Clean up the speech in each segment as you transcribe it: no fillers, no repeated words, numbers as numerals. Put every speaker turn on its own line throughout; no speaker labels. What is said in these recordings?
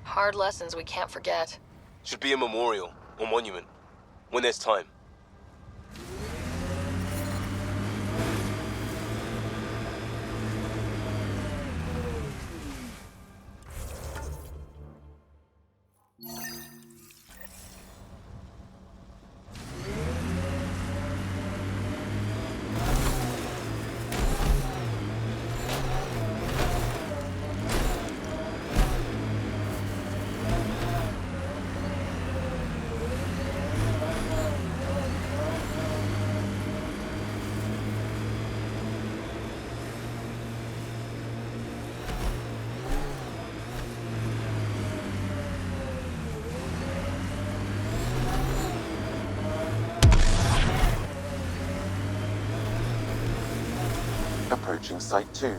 Hard lessons we can't forget.
Should be a memorial or monument when there's time.
Approaching Site 2,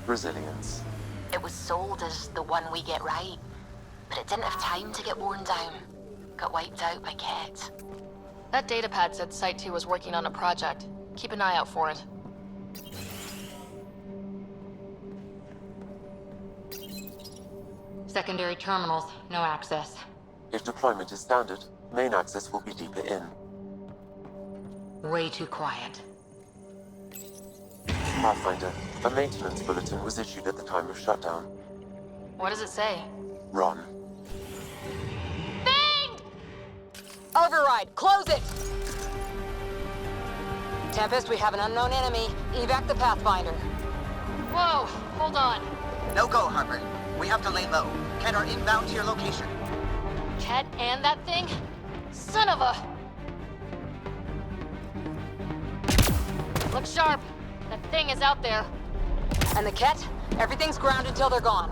Resilience.
It was sold as the one we get right, but it didn't have time to get worn down. Got wiped out by Ket.
That datapad said Site 2 was working on a project. Keep an eye out for it.
Secondary terminals, no access.
If deployment is standard, main access will be deeper in.
Way too quiet.
Pathfinder, a maintenance bulletin was issued at the time of shutdown.
What does it say?
Run.
Bang! Override, close it! Tempest, we have an unknown enemy. Evac the Pathfinder.
Whoa, hold on.
No go, Harper. We have to lay low. Ket are inbound to your location.
Ket and that thing? Son of a... Look sharp. That thing is out there.
And the Ket? Everything's grounded till they're gone.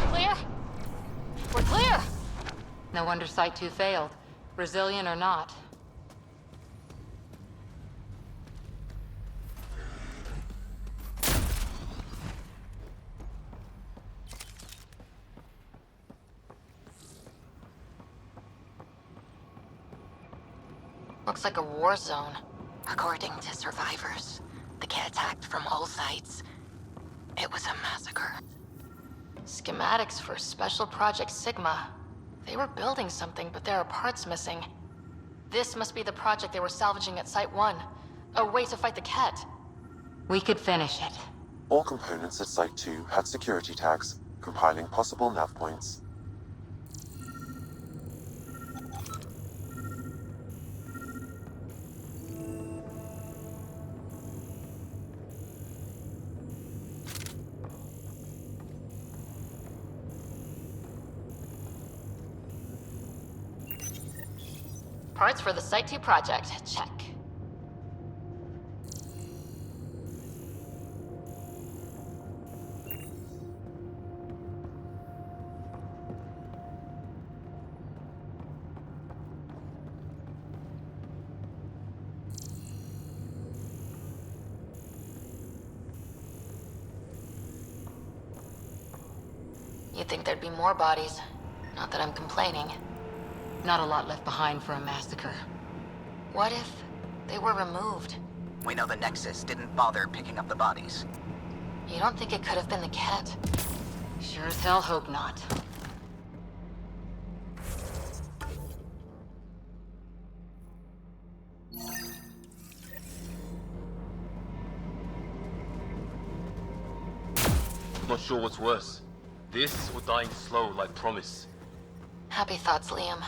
Clear? We're clear!
No wonder Site 2 failed. Resilient or not.
Looks like a war zone.
According to survivors, the kit attacked from all sides. It was a massacre.
Schematics for Special Project Sigma. They were building something, but there are parts missing. This must be the project they were salvaging at Site 1. A way to fight the Ket.
We could finish it.
All components at Site 2 had security tags, compiling possible nav points.
Parts for the Site 2 project. Check. You'd think there'd be more bodies. Not that I'm complaining.
Not a lot left behind for a massacre.
What if they were removed?
We know the Nexus didn't bother picking up the bodies.
You don't think it could have been the Ket?
Sure as hell hope not.
Not sure what's worse. This or dying slow like Promise.
Happy thoughts, Liam.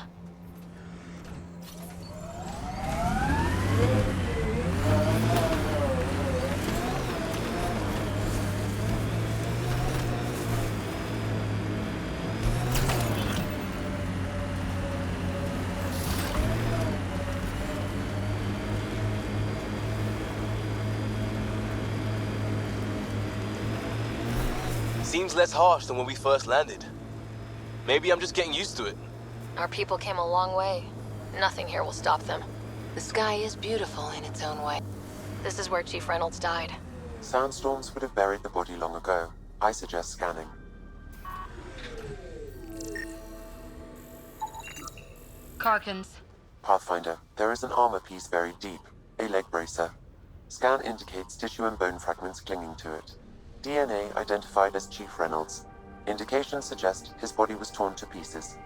Seems less harsh than when we first landed. Maybe I'm just getting used to it.
Our people came a long way. Nothing here will stop them.
The sky is beautiful in its own way.
This is where Chief Reynolds died.
Sandstorms would have buried the body long ago. I suggest scanning.
Karkins.
Pathfinder, there is an armor piece buried deep, a leg bracer. Scan indicates tissue and bone fragments clinging to it. DNA identified as Chief Reynolds. Indications suggest his body was torn to pieces.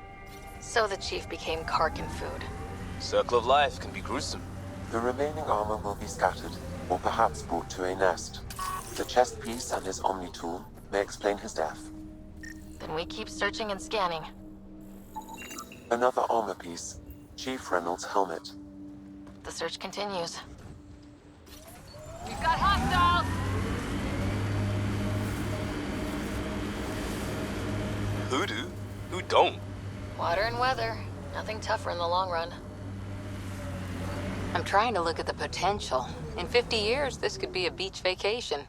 So the Chief became Karkin food.
Circle of life can be gruesome.
The remaining armor will be scattered, or perhaps brought to a nest. The chest piece and his Omni tool may explain his death.
Then we keep searching and scanning.
Another armor piece, Chief Reynolds' helmet.
The search continues.
We've got hostiles!
Who do? Who don't?
Water and weather. Nothing tougher in the long run.
I'm trying to look at the potential. In 50 years, this could be a beach vacation.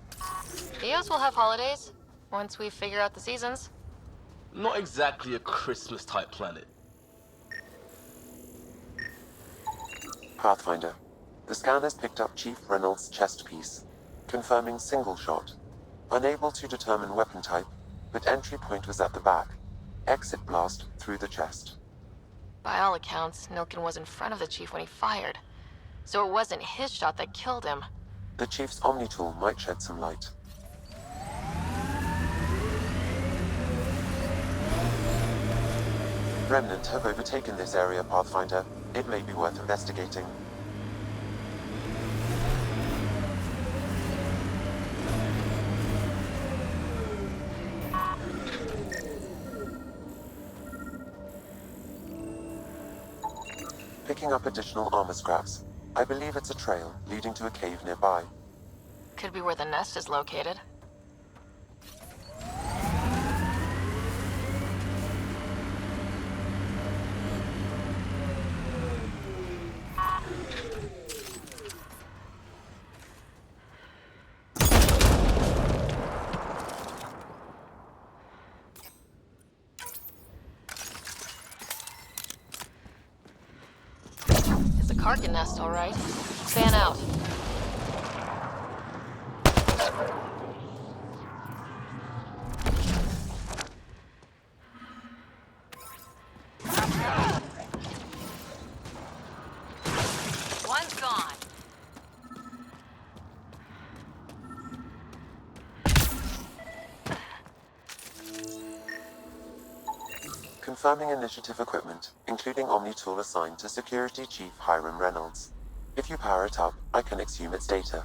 Eos will have holidays, once we figure out the seasons.
Not exactly a Christmas-type planet.
Pathfinder, the scanners picked up Chief Reynolds' chest piece, confirming single shot. Unable to determine weapon type, but entry point was at the back. Exit blast through the chest.
By all accounts, Nilkin was in front of the Chief when he fired. So it wasn't his shot that killed him.
The Chief's Omni tool might shed some light. Remnant have overtaken this area, Pathfinder. It may be worth investigating. Picking up additional armor scraps. I believe it's a trail leading to a cave nearby.
Could be where the nest is located. Karkin nest, all right. Fan out.
One's gone.
Confirming initiative equipment, including Omni tool assigned to Security Chief Hiram Reynolds. If you power it up, I can exhume its data.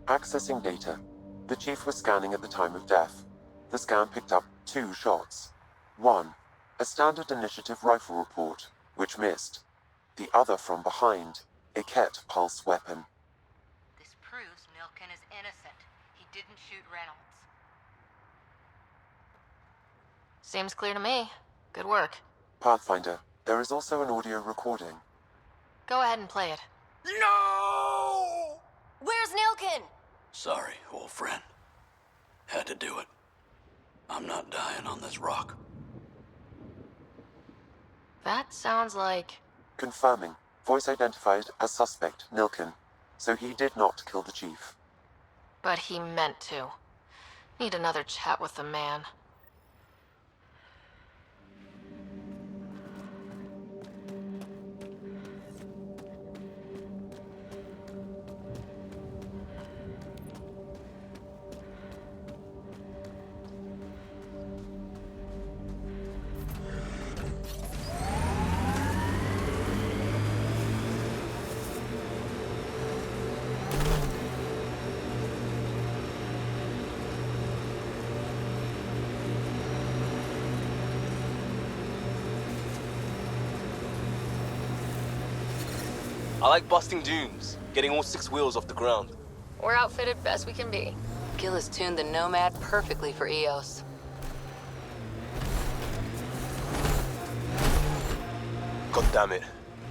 Accessing data. The Chief was scanning at the time of death. The scan picked up 2 shots. One, a standard initiative rifle report, which missed. The other from behind, a Ket pulse weapon.
This proves Nilkin is innocent. He didn't shoot Reynolds.
Seems clear to me. Good work.
Pathfinder, there is also an audio recording.
Go ahead and play it.
No!
Where's Nilkin?
Sorry, old friend. Had to do it. I'm not dying on this rock.
That sounds like...
Confirming. Voice identified as suspect, Nilkin. So he did not kill the Chief.
But he meant to. Need another chat with the man.
I like busting dunes, getting all 6 wheels off the ground.
We're outfitted best we can be.
Gil has tuned the Nomad perfectly for EOS.
God damn it.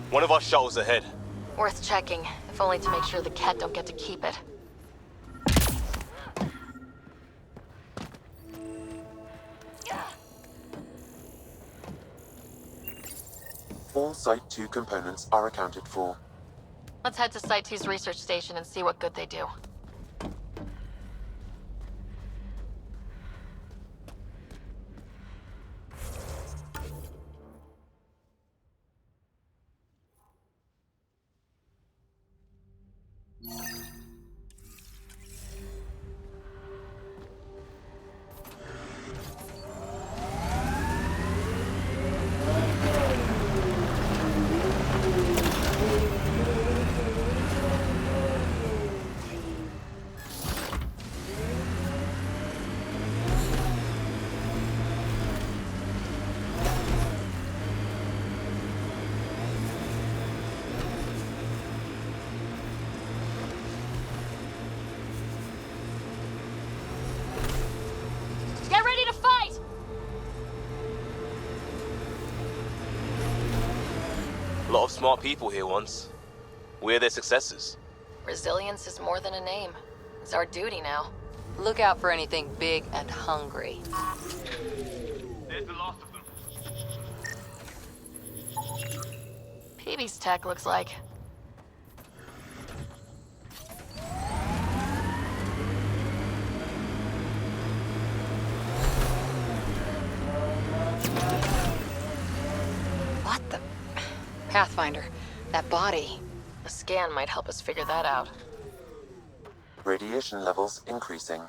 One of our shuttles ahead.
Worth checking, if only to make sure the Ket don't get to keep it.
All Site 2 components are accounted for.
Let's head to Site 2's research station and see what good they do. Get ready to fight!
A lot of smart people here once. We're their successors.
Resilience is more than a name. It's our duty now.
Look out for anything big and hungry.
There's the last of them.
Peavy's tech looks like.
What the... Pathfinder, that body.
A scan might help us figure that out.
Radiation levels increasing.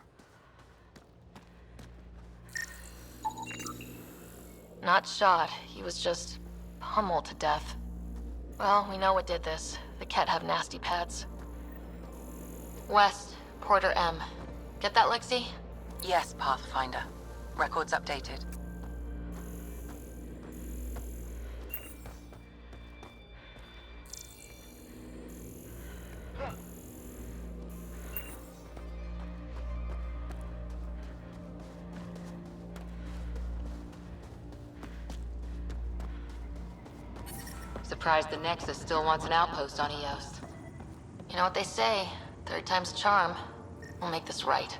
Not shot. He was just pummeled to death. Well, we know what did this. The Ket have nasty pads. West, Porter M. Get that, Lexi?
Yes, Pathfinder. Records updated.
Surprised the Nexus still wants an outpost on EOS.
You know what they say, third time's a charm. We'll make this right.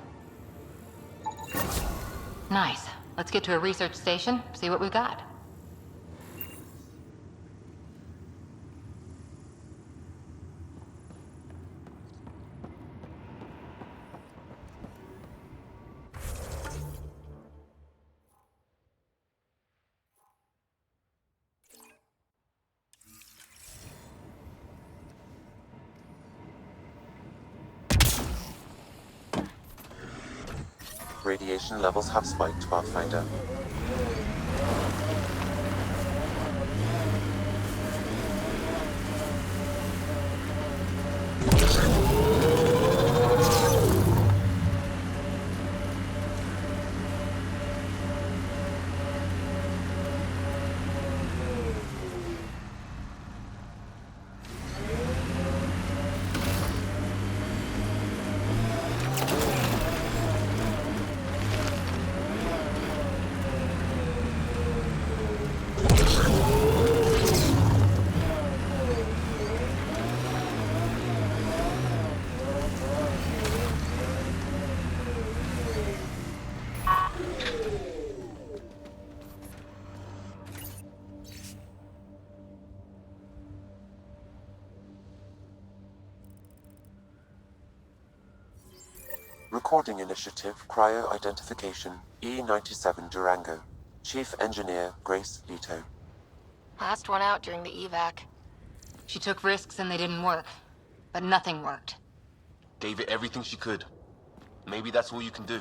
Nice. Let's get to a research station, see what we've got.
Radiation levels have spiked, Pathfinder. Recording Initiative Cryo Identification E97 Durango. Chief Engineer Grace Leto.
Last one out during the evac.
She took risks and they didn't work. But nothing worked.
Gave it everything she could. Maybe that's all you can do.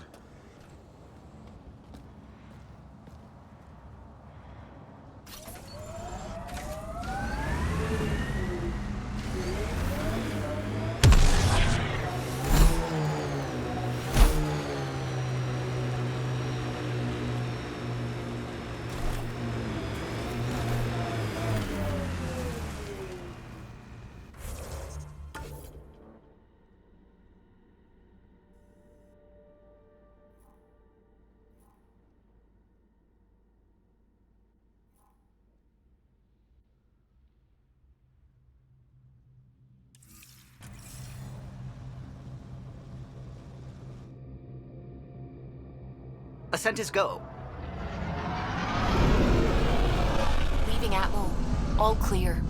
Ascent is go.
Leaving Atmo. All clear.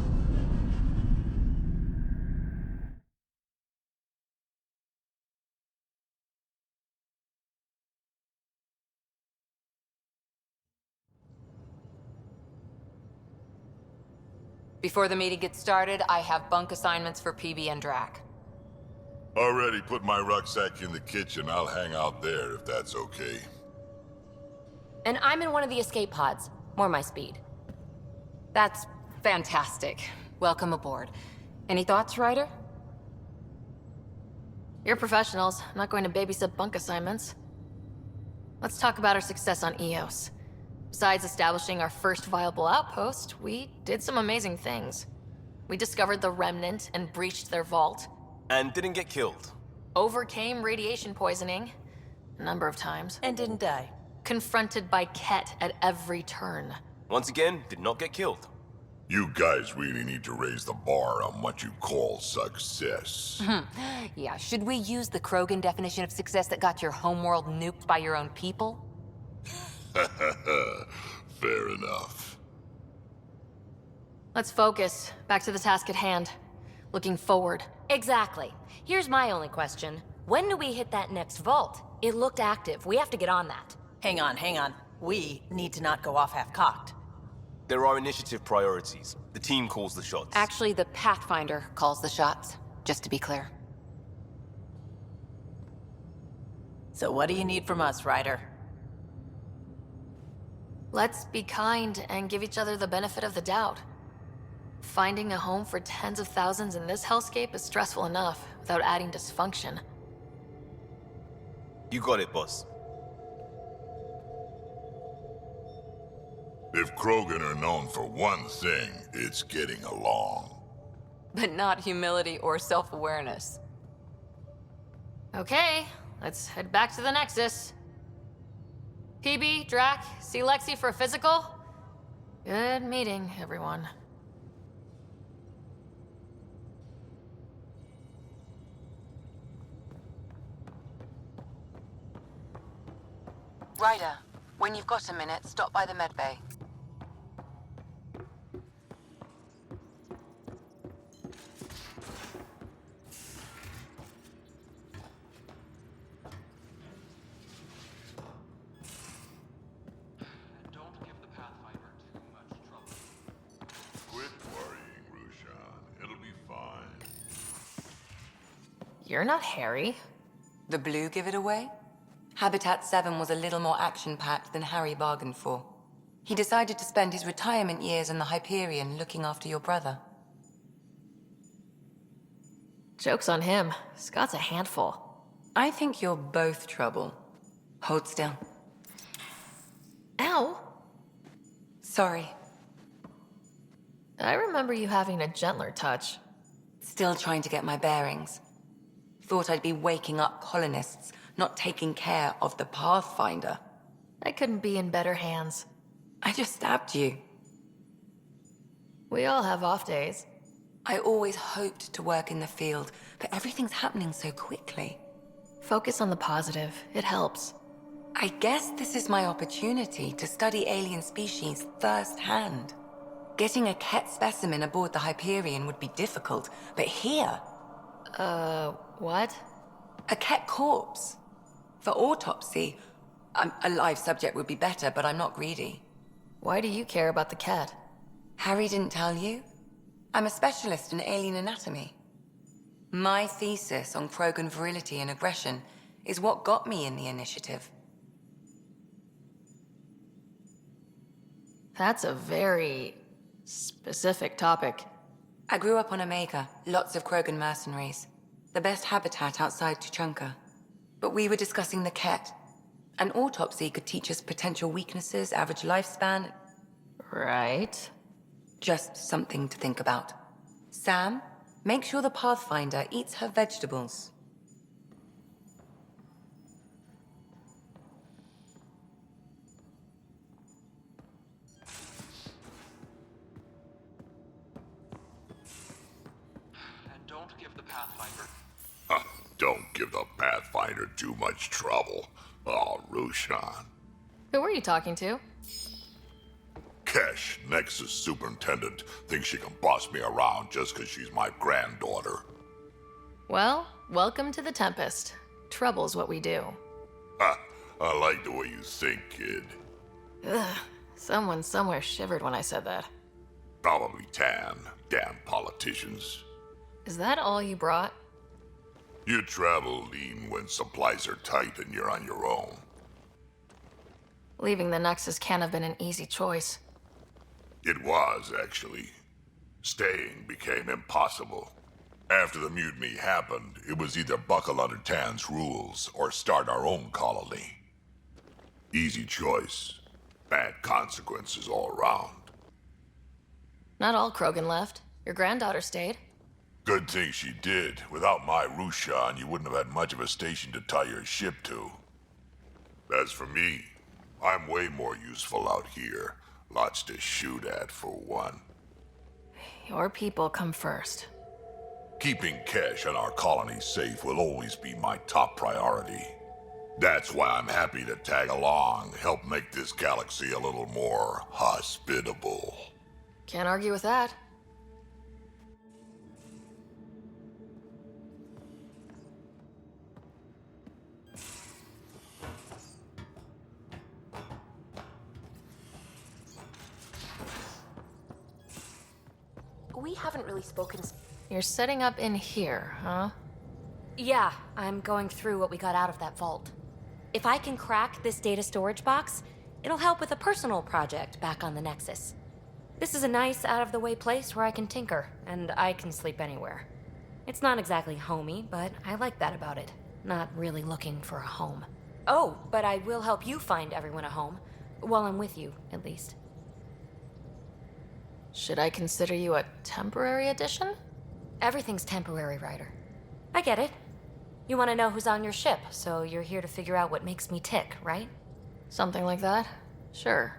Before the meeting gets started, I have bunk assignments for PB and Drac.
Already put my rucksack in the kitchen. I'll hang out there if that's okay.
And I'm in one of the escape pods. More my speed.
That's fantastic. Welcome aboard. Any thoughts, Ryder?
You're professionals. I'm not going to babysit bunk assignments. Let's talk about our success on Eos. Besides establishing our first viable outpost, we did some amazing things. We discovered the Remnant and breached their vault.
And didn't get killed.
Overcame radiation poisoning. A number of times.
And didn't die.
Confronted by Ket at every turn.
Once again, did not get killed.
You guys really need to raise the bar on what you call success.
Yeah, should we use the Krogan definition of success that got your homeworld nuked by your own people?
Fair enough.
Let's focus. Back to the task at hand. Looking forward.
Exactly. Here's my only question. When do we hit that next vault? It looked active. We have to get on that.
Hang on. We need to not go off half-cocked.
There are initiative priorities. The team calls the shots.
Actually, the Pathfinder calls the shots, just to be clear.
So what do you need from us, Ryder?
Let's be kind and give each other the benefit of the doubt. Finding a home for tens of thousands in this hellscape is stressful enough without adding dysfunction.
You got it, boss.
If Krogan are known for one thing, it's getting along.
But not humility or self-awareness.
Okay, let's head back to the Nexus. PB, Drac, see Lexi for a physical? Good meeting, everyone.
Ryder, when you've got a minute, stop by the medbay.
Don't give the Pathfinder too much trouble.
Quit worrying, Rushan. It'll be fine.
You're not Harry.
The blue give it away? Habitat 7 was a little more action-packed than Harry bargained for. He decided to spend his retirement years in the Hyperion looking after your brother.
Joke's on him. Scott's a handful.
I think you're both trouble. Hold still.
Ow!
Sorry.
I remember you having a gentler touch.
Still trying to get my bearings. Thought I'd be waking up colonists, not taking care of the Pathfinder.
I couldn't be in better hands.
I just stabbed you.
We all have off days.
I always hoped to work in the field, but everything's happening so quickly.
Focus on the positive. It helps.
I guess this is my opportunity to study alien species firsthand. Getting a Ket specimen aboard the Hyperion would be difficult, but here...
What?
A Ket corpse. For autopsy, a live subject would be better, but I'm not greedy.
Why do you care about the cat?
Harry didn't tell you? I'm a specialist in alien anatomy. My thesis on Krogan virility and aggression is what got me in the initiative.
That's a very specific topic.
I grew up on Omega, lots of Krogan mercenaries. The best habitat outside Tuchanka. But we were discussing the Ket. An autopsy could teach us potential weaknesses, average lifespan.
Right.
Just something to think about. Sam, make sure the Pathfinder eats her vegetables.
And don't give the Pathfinder.
Don't give the Pathfinder too much trouble. Oh, Rushan.
Who were you talking to?
Kesh, Nexus Superintendent, thinks she can boss me around just because she's my granddaughter.
Well, welcome to the Tempest. Trouble's what we do.
Ha! I like the way you think, kid.
Ugh. Someone somewhere shivered when I said that.
Probably Tan. Damn politicians.
Is that all you brought?
You travel lean when supplies are tight and you're on your own.
Leaving the Nexus can't have been an easy choice.
It was, actually. Staying became impossible. After the mutiny happened, it was either buckle under Tan's rules or start our own colony. Easy choice. Bad consequences all around.
Not all Krogan left. Your granddaughter stayed.
Good thing she did. Without my Rushan, you wouldn't have had much of a station to tie your ship to. As for me, I'm way more useful out here. Lots to shoot at, for one.
Your people come first.
Keeping Kesh and our colony safe will always be my top priority. That's why I'm happy to tag along, help make this galaxy a little more hospitable.
Can't argue with that.
We haven't really spoken.
You're setting up in here, huh?
Yeah, I'm going through what we got out of that vault. If I can crack this data storage box, it'll help with a personal project back on the Nexus. This is a nice, out-of-the-way place where I can tinker, and I can sleep anywhere. It's not exactly homey, but I like that about it. Not really looking for a home. Oh, but I will help you find everyone a home. While I'm with you, at least.
Should I consider you a temporary addition?
Everything's temporary, Ryder. I get it. You want to know who's on your ship, so you're here to figure out what makes me tick, right?
Something like that? Sure.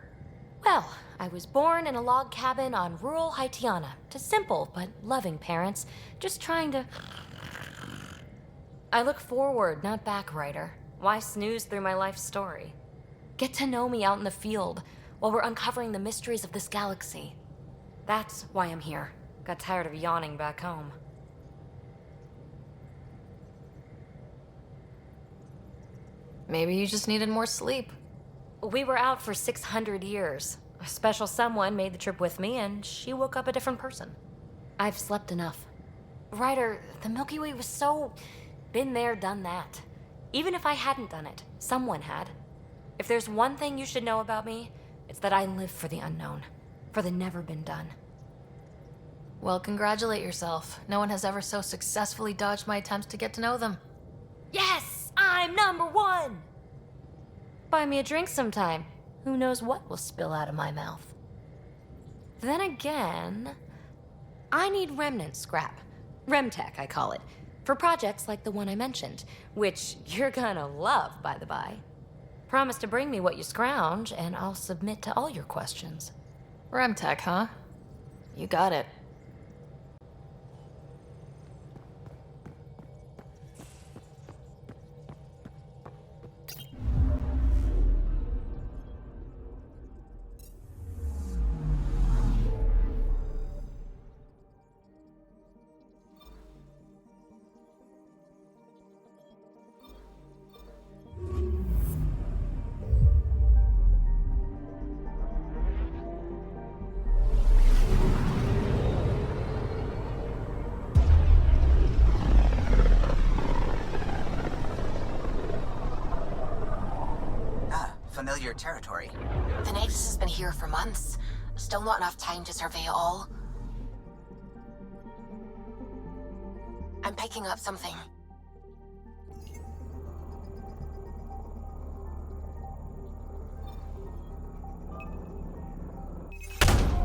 Well, I was born in a log cabin on rural Haitiana to simple but loving parents, just trying to... I look forward, not back, Ryder. Why snooze through my life story? Get to know me out in the field while we're uncovering the mysteries of this galaxy. That's why I'm here. Got tired of yawning back home.
Maybe you just needed more sleep.
We were out for 600 years. A special someone made the trip with me, and she woke up a different person. I've slept enough. Ryder, the Milky Way was so... been there, done that. Even if I hadn't done it, someone had. If there's one thing you should know about me, it's that I live for the unknown, for the never been done.
Well, congratulate yourself. No one has ever so successfully dodged my attempts to get to know them.
Yes! I'm #1! Buy me a drink sometime. Who knows what will spill out of my mouth. Then again, I need remnant scrap. Remtech, I call it. For projects like the one I mentioned, which you're gonna love, by the by. Promise to bring me what you scrounge, and I'll submit to all your questions.
Remtech, huh? You got it.
Familiar territory.
The Nexus has been here for months. Still not enough time to survey it all. I'm picking up something.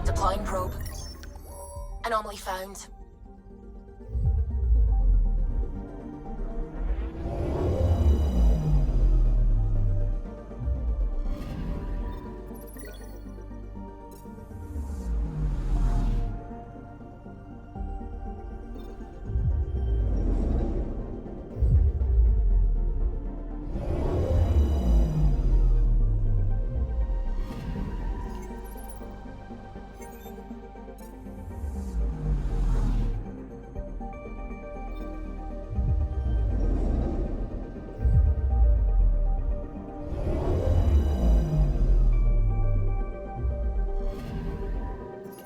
Deploying probe. Anomaly found.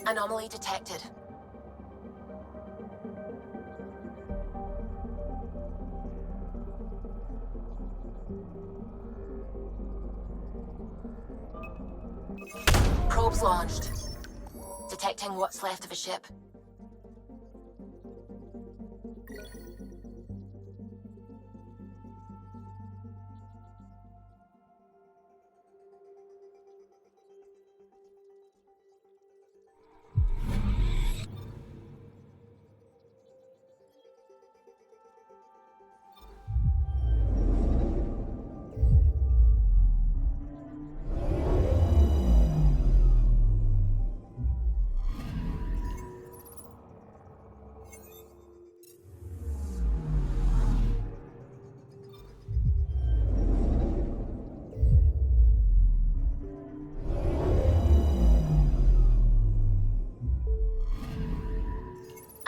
Anomaly detected. Probes launched. Detecting what's left of a ship.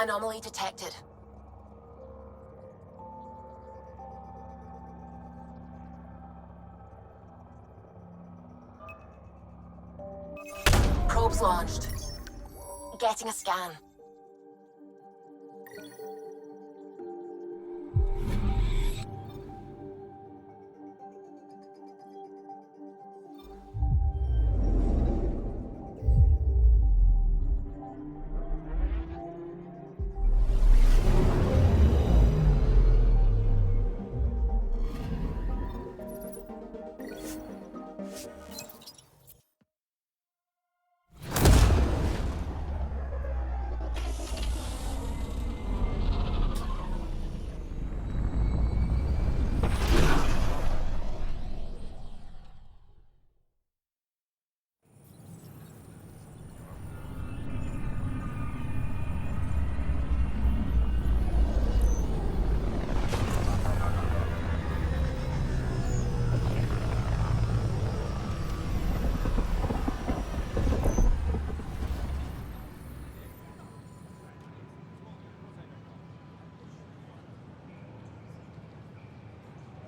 Anomaly detected. Probes launched. Getting a scan.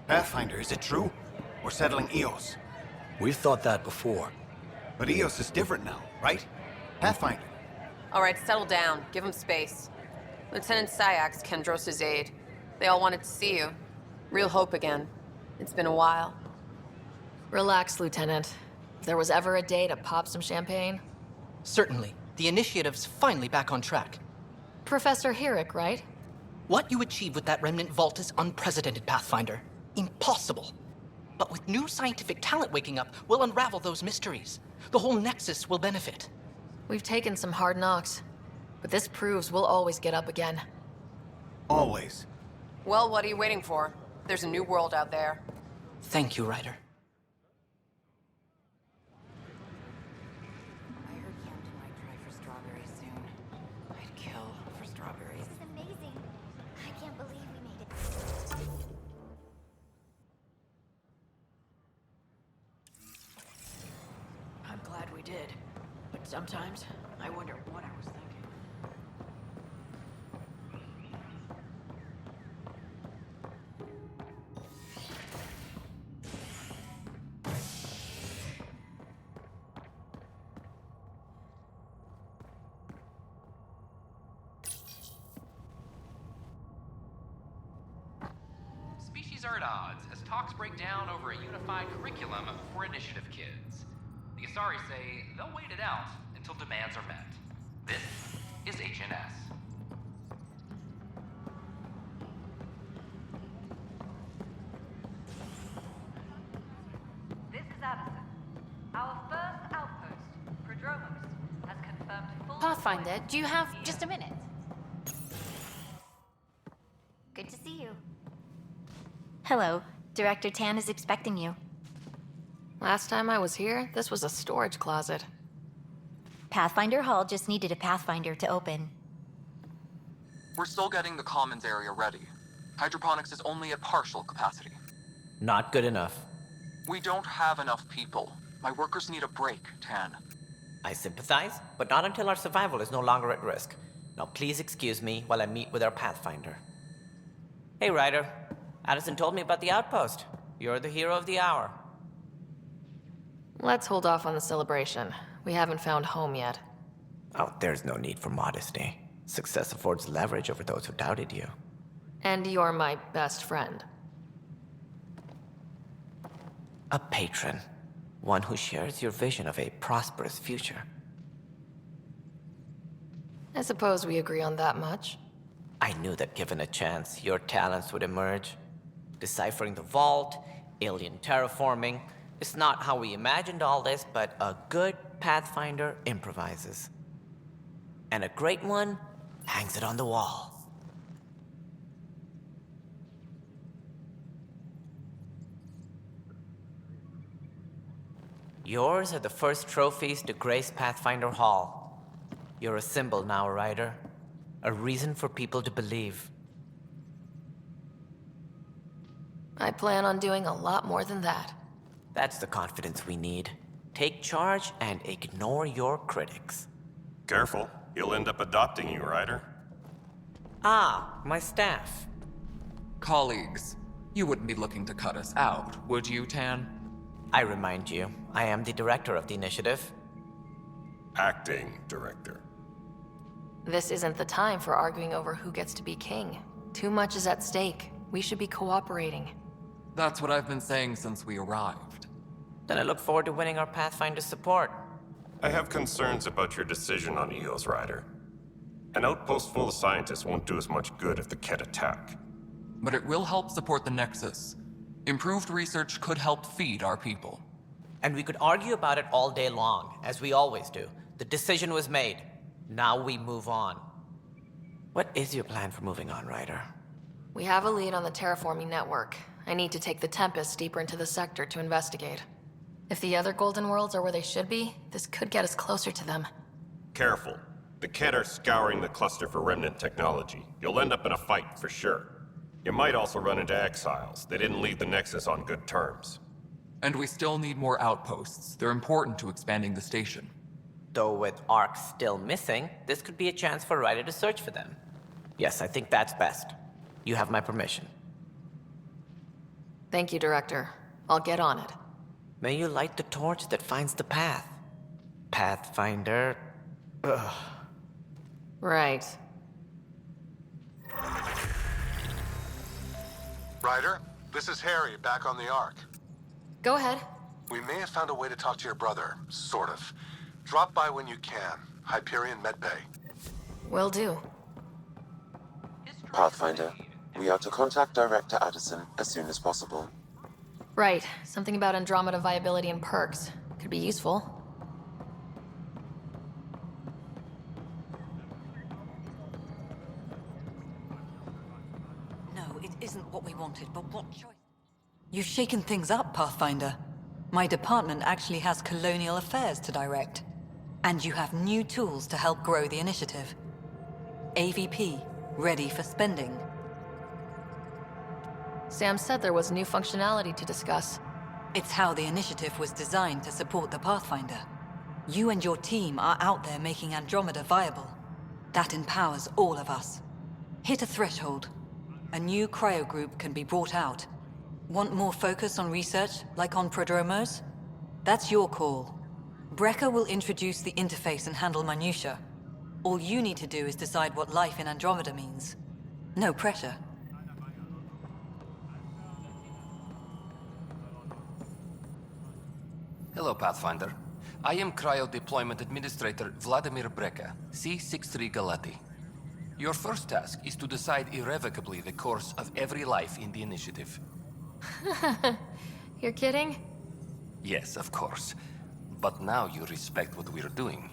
Pathfinder, is it true? We're settling Eos.
We've thought that before.
But Eos is different now, right? Pathfinder.
All right, settle down. Give him space. Lieutenant Syax, Kendros' aide. They all wanted to see you. Real hope again. It's been a while.
Relax, Lieutenant. If there was ever a day to pop some champagne...
Certainly. The initiative's finally back on track.
Professor Herrick, right?
What you achieve with that remnant vault is unprecedented, Pathfinder. Impossible. But with new scientific talent waking up, we'll unravel those mysteries. The whole Nexus will benefit.
We've taken some hard knocks, but this proves we'll always get up again.
Always.
Well, what are you waiting for? There's a new world out there.
Thank you, Ryder.
I heard Camden might try for strawberries soon. I'd kill for strawberries.
This is amazing. I can't believe we made it.
I'm glad we did. But sometimes, I wonder what I was thinking.
Species are at odds as talks break down over a unified curriculum for initiative kids. The Asari say they'll wait it out until demands are met. This is HNS.
This is Addison. Our first outpost, Prodromos, has confirmed full...
Pathfinder, do you have just a minute? Good to see you. Hello. Director Tan is expecting you.
Last time I was here, this was a storage closet.
Pathfinder Hall just needed a Pathfinder to open.
We're still getting the commons area ready. Hydroponics is only at partial capacity.
Not good enough.
We don't have enough people. My workers need a break, Tan.
I sympathize, but not until our survival is no longer at risk. Now please excuse me while I meet with our Pathfinder. Hey, Ryder. Addison told me about the outpost. You're the hero of the hour.
Let's hold off on the celebration. We haven't found home yet.
Oh, there's no need for modesty. Success affords leverage over those who doubted you.
And you're my best friend.
A patron. One who shares your vision of a prosperous future.
I suppose we agree on that much.
I knew that given a chance, your talents would emerge. Deciphering the vault, alien terraforming. It's not how we imagined all this, but a good Pathfinder improvises. And a great one hangs it on the wall. Yours are the first trophies to grace Pathfinder Hall. You're a symbol now, Ryder. A reason for people to believe.
I plan on doing a lot more than that.
That's the confidence we need. Take charge and ignore your critics.
Careful. He'll end up adopting you, Ryder.
Ah, my staff.
Colleagues, you wouldn't be looking to cut us out, would you, Tan?
I remind you, I am the director of the initiative.
Acting director.
This isn't the time for arguing over who gets to be king. Too much is at stake. We should be cooperating.
That's what I've been saying since we arrived.
Then I look forward to winning our Pathfinder's support.
I have concerns about your decision on Eos, Ryder. An outpost full of scientists won't do us much good if the Ket attack.
But it will help support the Nexus. Improved research could help feed our people.
And we could argue about it all day long, as we always do. The decision was made. Now we move on. What is your plan for moving on, Ryder?
We have a lead on the terraforming network. I need to take the Tempest deeper into the sector to investigate. If the other Golden Worlds are where they should be, this could get us closer to them.
Careful. The Ket are scouring the cluster for remnant technology. You'll end up in a fight, for sure. You might also run into exiles. They didn't leave the Nexus on good terms.
And we still need more outposts. They're important to expanding the station.
Though with Ark still missing, this could be a chance for Ryder to search for them. Yes, I think that's best. You have my permission.
Thank you, Director. I'll get on it.
May you light the torch that finds the path. Pathfinder... Ugh.
Right.
Ryder,
This is Harry, back on the Ark.
Go ahead.
We may have found a way to talk to your brother, sort of. Drop by when you can. Hyperion Medbay.
Will do.
Pathfinder, we are to contact Director Addison as soon as possible.
Right. Something about Andromeda viability and perks. Could be useful.
No, it isn't what we wanted, but what choice? You've shaken things up, Pathfinder. My department actually has colonial affairs to direct. And you have new tools to help grow the initiative. AVP, ready for spending.
Sam said there was new functionality to discuss.
It's how the initiative was designed to support the Pathfinder. You and your team are out there making Andromeda viable. That empowers all of us. Hit a threshold. A new cryo group can be brought out. Want more focus on research, like on prodromos? That's your call. Brecker will introduce the interface and handle minutiae. All you need to do is decide what life in Andromeda means. No pressure.
Hello, Pathfinder. I am Cryo Deployment Administrator Vladimir Brecker, C-63 Galati. Your first task is to decide irrevocably the course of every life in the initiative.
You're kidding?
Yes, of course. But now you respect what we're doing.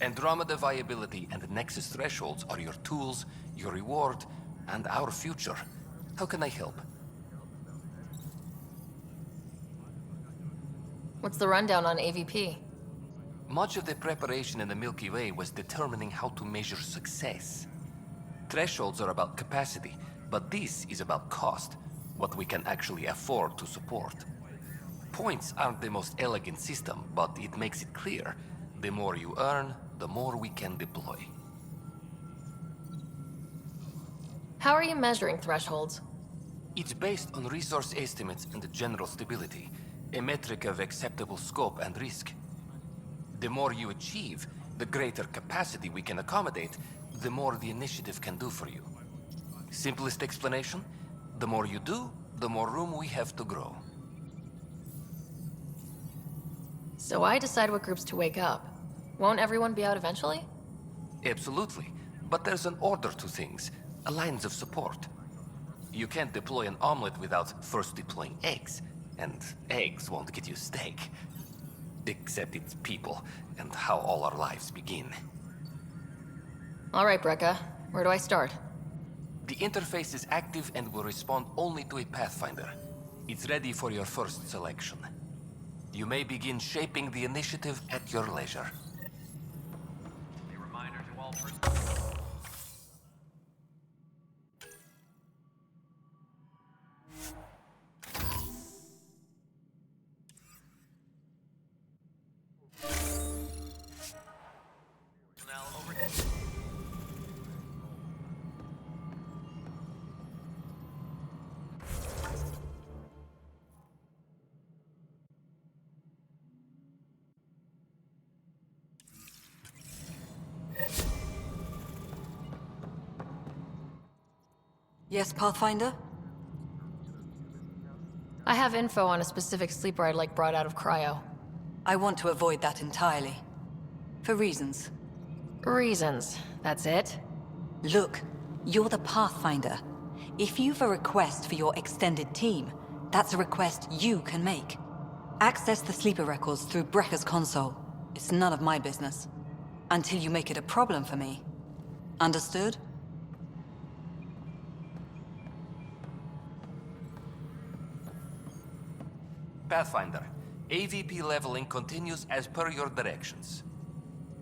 Andromeda viability and Nexus thresholds are your tools, your reward, and our future. How can I help?
What's the rundown on AVP?
Much of the preparation in the Milky Way was determining how to measure success. Thresholds are about capacity, but this is about cost, what we can actually afford to support. Points aren't the most elegant system, but it makes it clear. The more you earn, the more we can deploy.
How are you measuring thresholds?
It's based on resource estimates and general stability, a metric of acceptable scope and risk. The more you achieve, the greater capacity we can accommodate, the more the initiative can do for you. Simplest explanation, the more you do, the more room we have to grow.
So I decide what groups to wake up. Won't everyone be out eventually?
Absolutely. But there's an order to things, a lines of support. You can't deploy an omelet without first deploying eggs, and eggs won't get you steak. Except it's people, and how all our lives begin.
All right, Brecca. Where do I start?
The interface is active and will respond only to a Pathfinder. It's ready for your first selection. You may begin shaping the initiative at your leisure. A reminder to all
Yes, Pathfinder?
I have info on a specific sleeper I'd like brought out of cryo.
I want to avoid that entirely. For reasons.
Reasons, that's it?
Look, you're the Pathfinder. If you've a request for your extended team, that's a request you can make. Access the sleeper records through Brecker's console. It's none of my business. Until you make it a problem for me. Understood?
Pathfinder, AVP leveling continues as per your directions.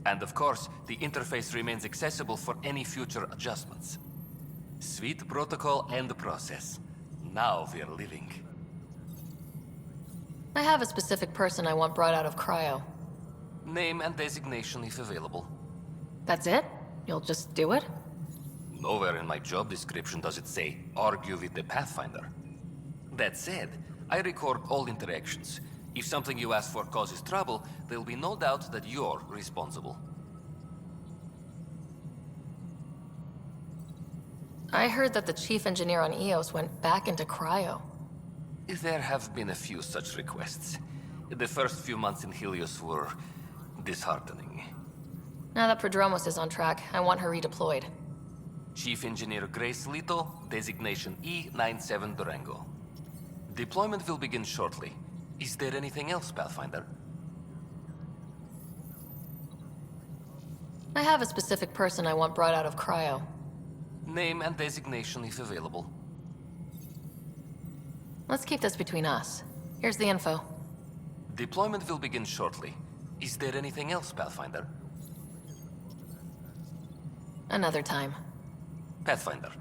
And of course, the interface remains accessible for any future adjustments. Sweet protocol and process. Now we're living.
I have a specific person I want brought out of cryo.
Name and designation if available.
That's it? You'll just do it?
Nowhere in my job description does it say, argue with the Pathfinder. That said, I record all interactions. If something you ask for causes trouble, there'll be no doubt that you're responsible.
I heard that the chief engineer on EOS went back into cryo.
There have been a few such requests. The first few months in Helios were disheartening.
Now that Prodromos is on track, I want her redeployed.
Chief Engineer Grace Little, designation E97 Durango. Deployment will begin shortly. Is there anything else, Pathfinder?
I have a specific person I want brought out of cryo.
Name and designation if available.
Let's keep this between us. Here's the info.
Deployment will begin shortly. Is there anything else, Pathfinder?
Another time.
Pathfinder.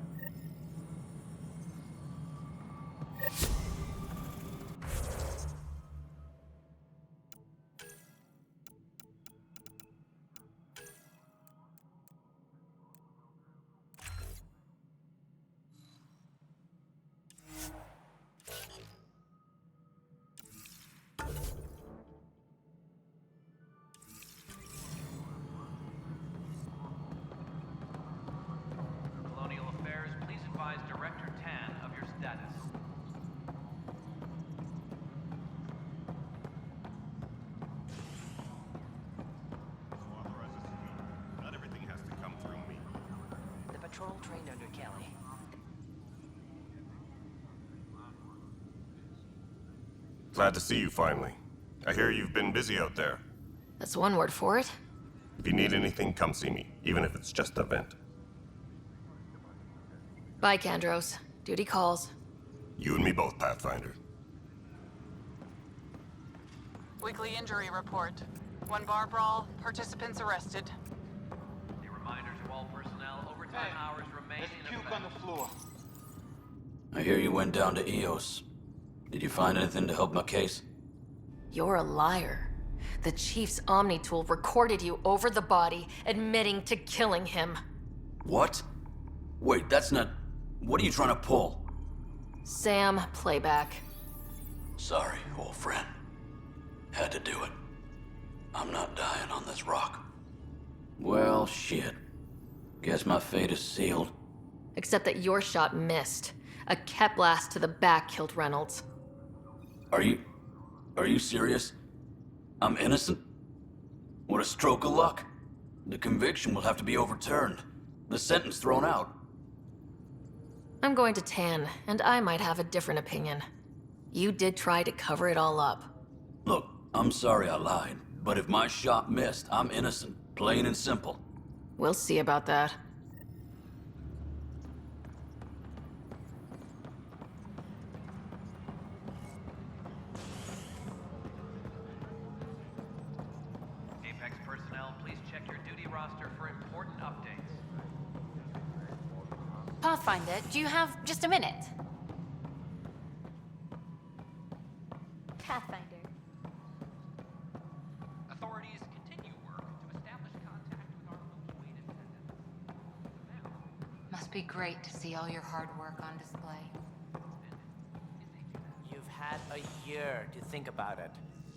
Colonial Affairs, please advise Director Tan of your status.
Not everything has to come through me.
The patrol trained under Kelly.
Glad to see you finally. I hear you've been busy out there.
That's one word for it.
If you need anything, come see me, even if it's just a vent.
Bye, Kandros. Duty calls.
You and me both, Pathfinder.
Weekly injury report. One bar brawl, participants arrested.
A reminder to all personnel, overtime hours remain in effect.
on the floor. I hear you went down to EOS. Did you find anything to help my case?
You're a liar. The Chief's Omni tool recorded you over the body, admitting to killing him.
What? Wait, that's not... What are you trying to pull?
Sam, playback.
Sorry, old friend. Had to do it. I'm not dying on this rock. Well, shit. Guess my fate is sealed.
Except that your shot missed. A Ket blast to the back killed Reynolds.
Are you serious? I'm innocent? What a stroke of luck. The conviction will have to be overturned. The sentence thrown out.
I'm going to Tan, and I might have a different opinion. You did try to cover it all up.
Look, I'm sorry I lied, but if my shot missed, I'm innocent. Plain and simple.
We'll see about that.
Apex personnel, please check your duty roster for important updates.
Pathfinder, do you have just a minute? Pathfinder.
Authorities continue work to establish contact with our Milky Way descendants.
Must be great to see all your hard work on display.
You've had a year to think about it.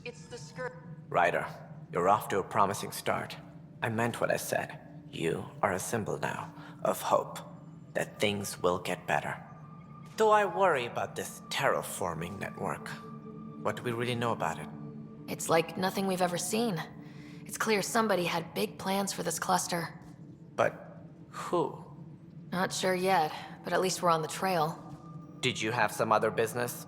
It's the skirt.
Ryder, you're off to a promising start. I meant what I said. You are a symbol now of hope that things will get better. Though I worry about this terraforming network. What do we really know about it?
It's like nothing we've ever seen. It's clear somebody had big plans for this cluster.
But who?
Not sure yet, but at least we're on the trail.
Did you have some other business?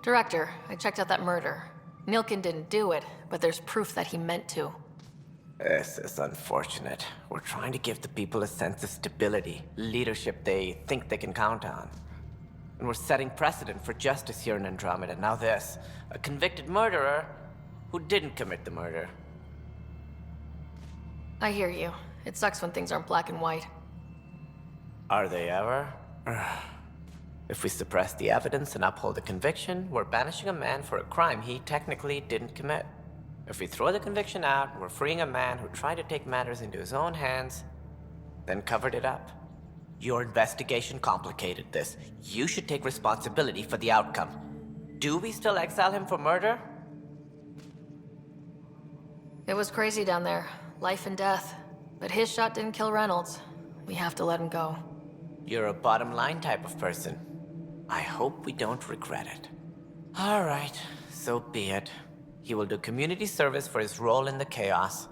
Director, I checked out that murder. Nilkin didn't do it, but there's proof that he meant to.
This is unfortunate. We're trying to give the people a sense of stability, leadership they think they can count on. And we're setting precedent for justice here in Andromeda. Now this, a convicted murderer who didn't commit the murder.
I hear you. It sucks when things aren't black and white.
Are they ever? If we suppress the evidence and uphold the conviction, we're banishing a man for a crime he technically didn't commit. If we throw the conviction out, we're freeing a man who tried to take matters into his own hands, then covered it up. Your investigation complicated this. You should take responsibility for the outcome. Do we still exile him for murder?
It was crazy down there. Life and death. But his shot didn't kill Reynolds. We have to let him go.
You're a bottom line type of person. I hope we don't regret it. All right, so be it. He will do community service for his role in the chaos.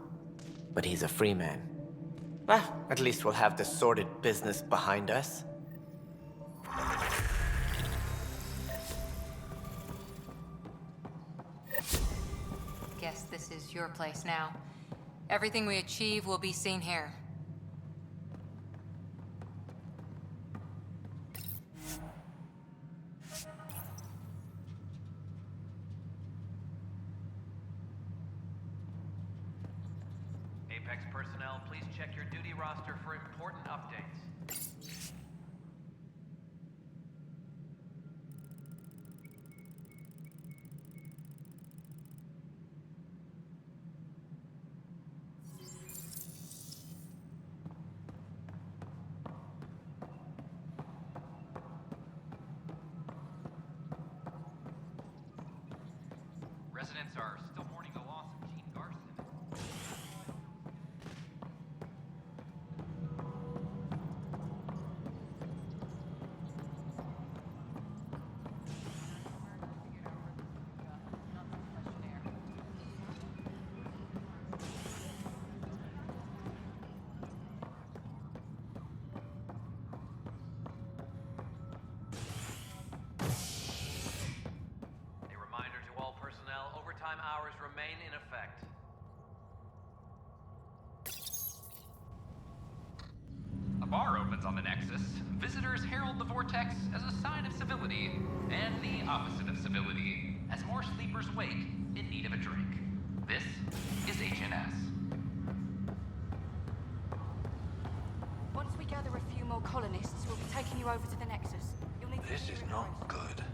But he's a free man. Well, at least we'll have the sordid business behind us.
Guess this is your place now. Everything we achieve will be seen here.
Apex personnel, please check your duty roster for important updates. Residents are still mourning the loss of Gene Garson. A reminder to all personnel, overtime hours remain in effect. A bar opens on the Nexus. Visitors herald the vortex as a sign of civility, and the opposite of civility, as more sleepers wake in need of a drink. This is HNS.
Once we gather a few more colonists, we'll be taking you over to the Nexus. You'll need to
This is not good.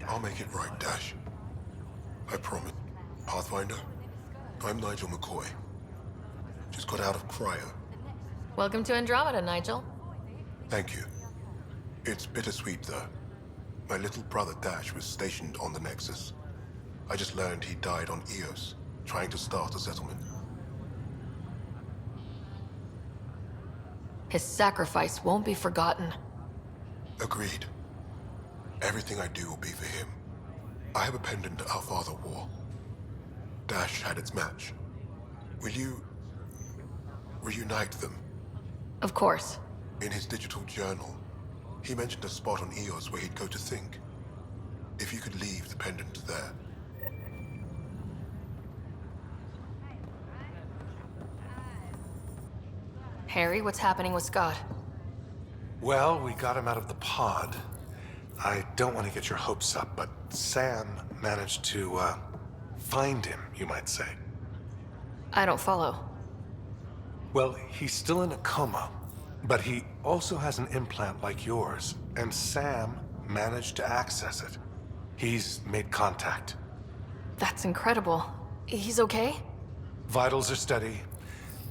I'll make it right, Dash. I promise. Pathfinder, I'm Nigel McCoy. Just got out of cryo.
Welcome to Andromeda, Nigel.
Thank you. It's bittersweet, though. My little brother Dash was stationed on the Nexus. I just learned he died on Eos, trying to start a settlement.
His sacrifice won't be forgotten.
Agreed. Everything I do will be for him. I have a pendant our father wore. Dash had its match. Will you reunite them?
Of course.
In his digital journal, he mentioned a spot on Eos where he'd go to think. If you could leave the pendant there.
Harry, what's happening with Scott?
Well, we got him out of the pod. I don't want to get your hopes up, but Sam managed to, find him, you might say.
I don't follow.
Well, he's still in a coma, but he also has an implant like yours, and Sam managed to access it. He's made contact.
That's incredible. He's okay?
Vitals are steady,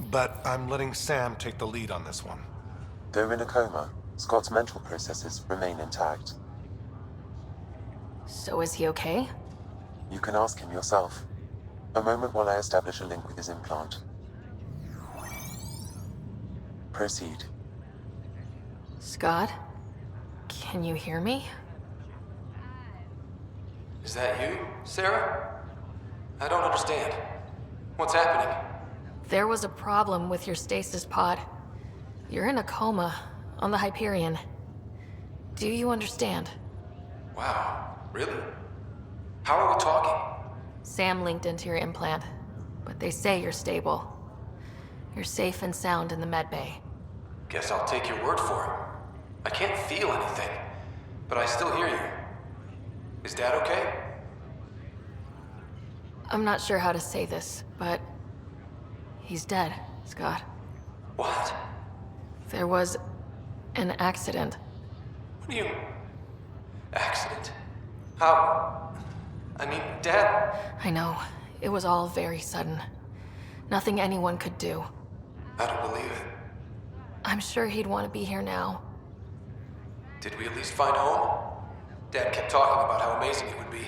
but I'm letting Sam take the lead on this one.
Though in a coma, Scott's mental processes remain intact.
So is he okay?
You can ask him yourself. A moment while I establish a link with his implant. Proceed.
Scott? Can you hear me?
Is that you, Sarah? I don't understand. What's happening?
There was a problem with your stasis pod. You're in a coma on the Hyperion. Do you understand?
Wow, really? How are we talking?
Sam linked into your implant, but they say you're stable. You're safe and sound in the medbay.
Guess I'll take your word for it. I can't feel anything, but I still hear you. Is Dad okay?
I'm not sure how to say this, but he's dead, Scott.
What?
There was an accident.
What do you... Accident? How? I mean, Dad...
I know. It was all very sudden. Nothing anyone could do.
I don't believe it.
I'm sure he'd want to be here now.
Did we at least find home? Dad kept talking about how amazing it would be.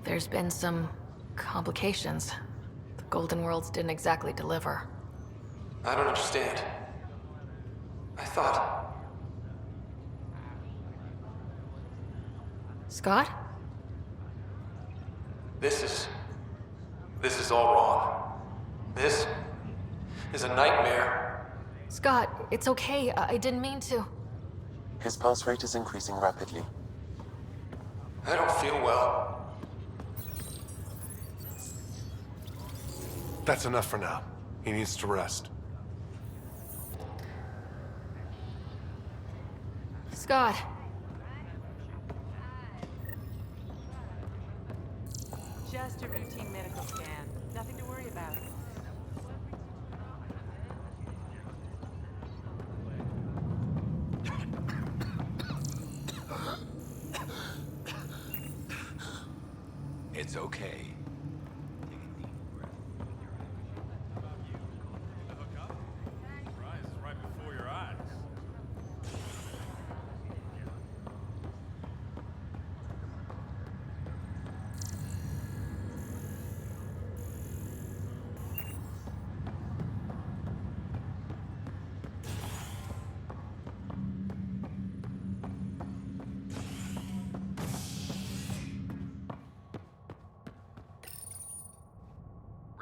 There's been some complications. The Golden Worlds didn't exactly deliver.
I don't understand. I thought...
Scott?
This is all wrong. This is a nightmare.
Scott, it's okay. I didn't mean to.
His pulse rate is increasing rapidly.
I don't feel well.
That's enough for now. He needs to rest.
Scott.
Just a routine medical scan. Nothing to worry about.
It's okay.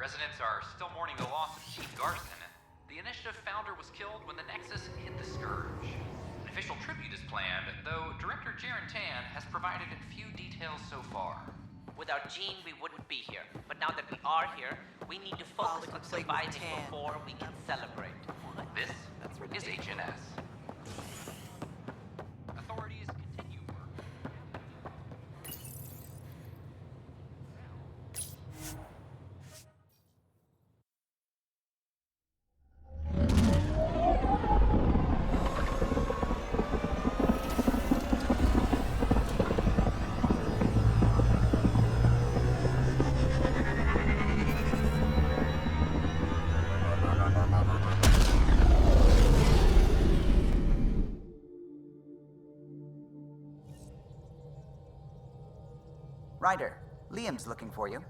Residents are still mourning the loss of Chief Garson. The Initiative founder was killed when the Nexus hit the Scourge. An official tribute is planned, though Director Jaren Tan has provided few details so far.
Without Jean, we wouldn't be here. But now that we are here, we need to focus on surviving before we can celebrate.
This is HNS. Authorities continue work.
Ryder, Liam's looking for you.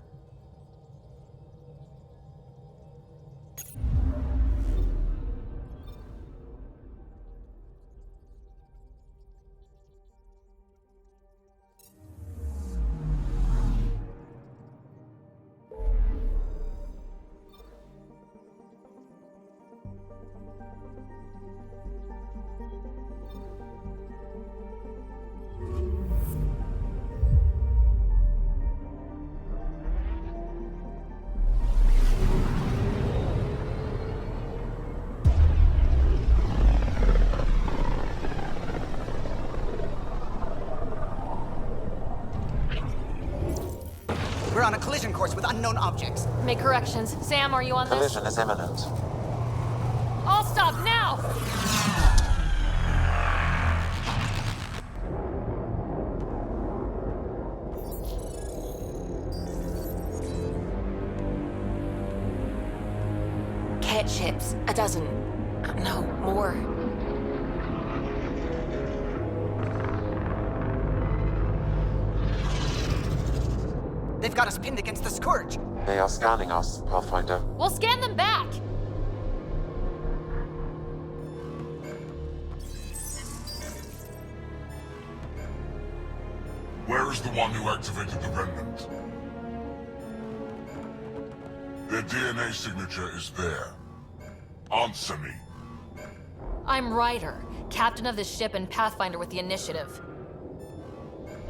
We're on a collision course with unknown objects.
Make corrections. Sam, are you on this?
Collision is imminent.
All stop now! Cat ships. A dozen. No, more.
They've got us pinned against the Scourge.
They are scanning us, Pathfinder.
We'll scan them back!
Where is the one who activated the remnant? Their DNA signature is there. Answer me.
I'm Ryder, captain of this ship and Pathfinder with the Initiative.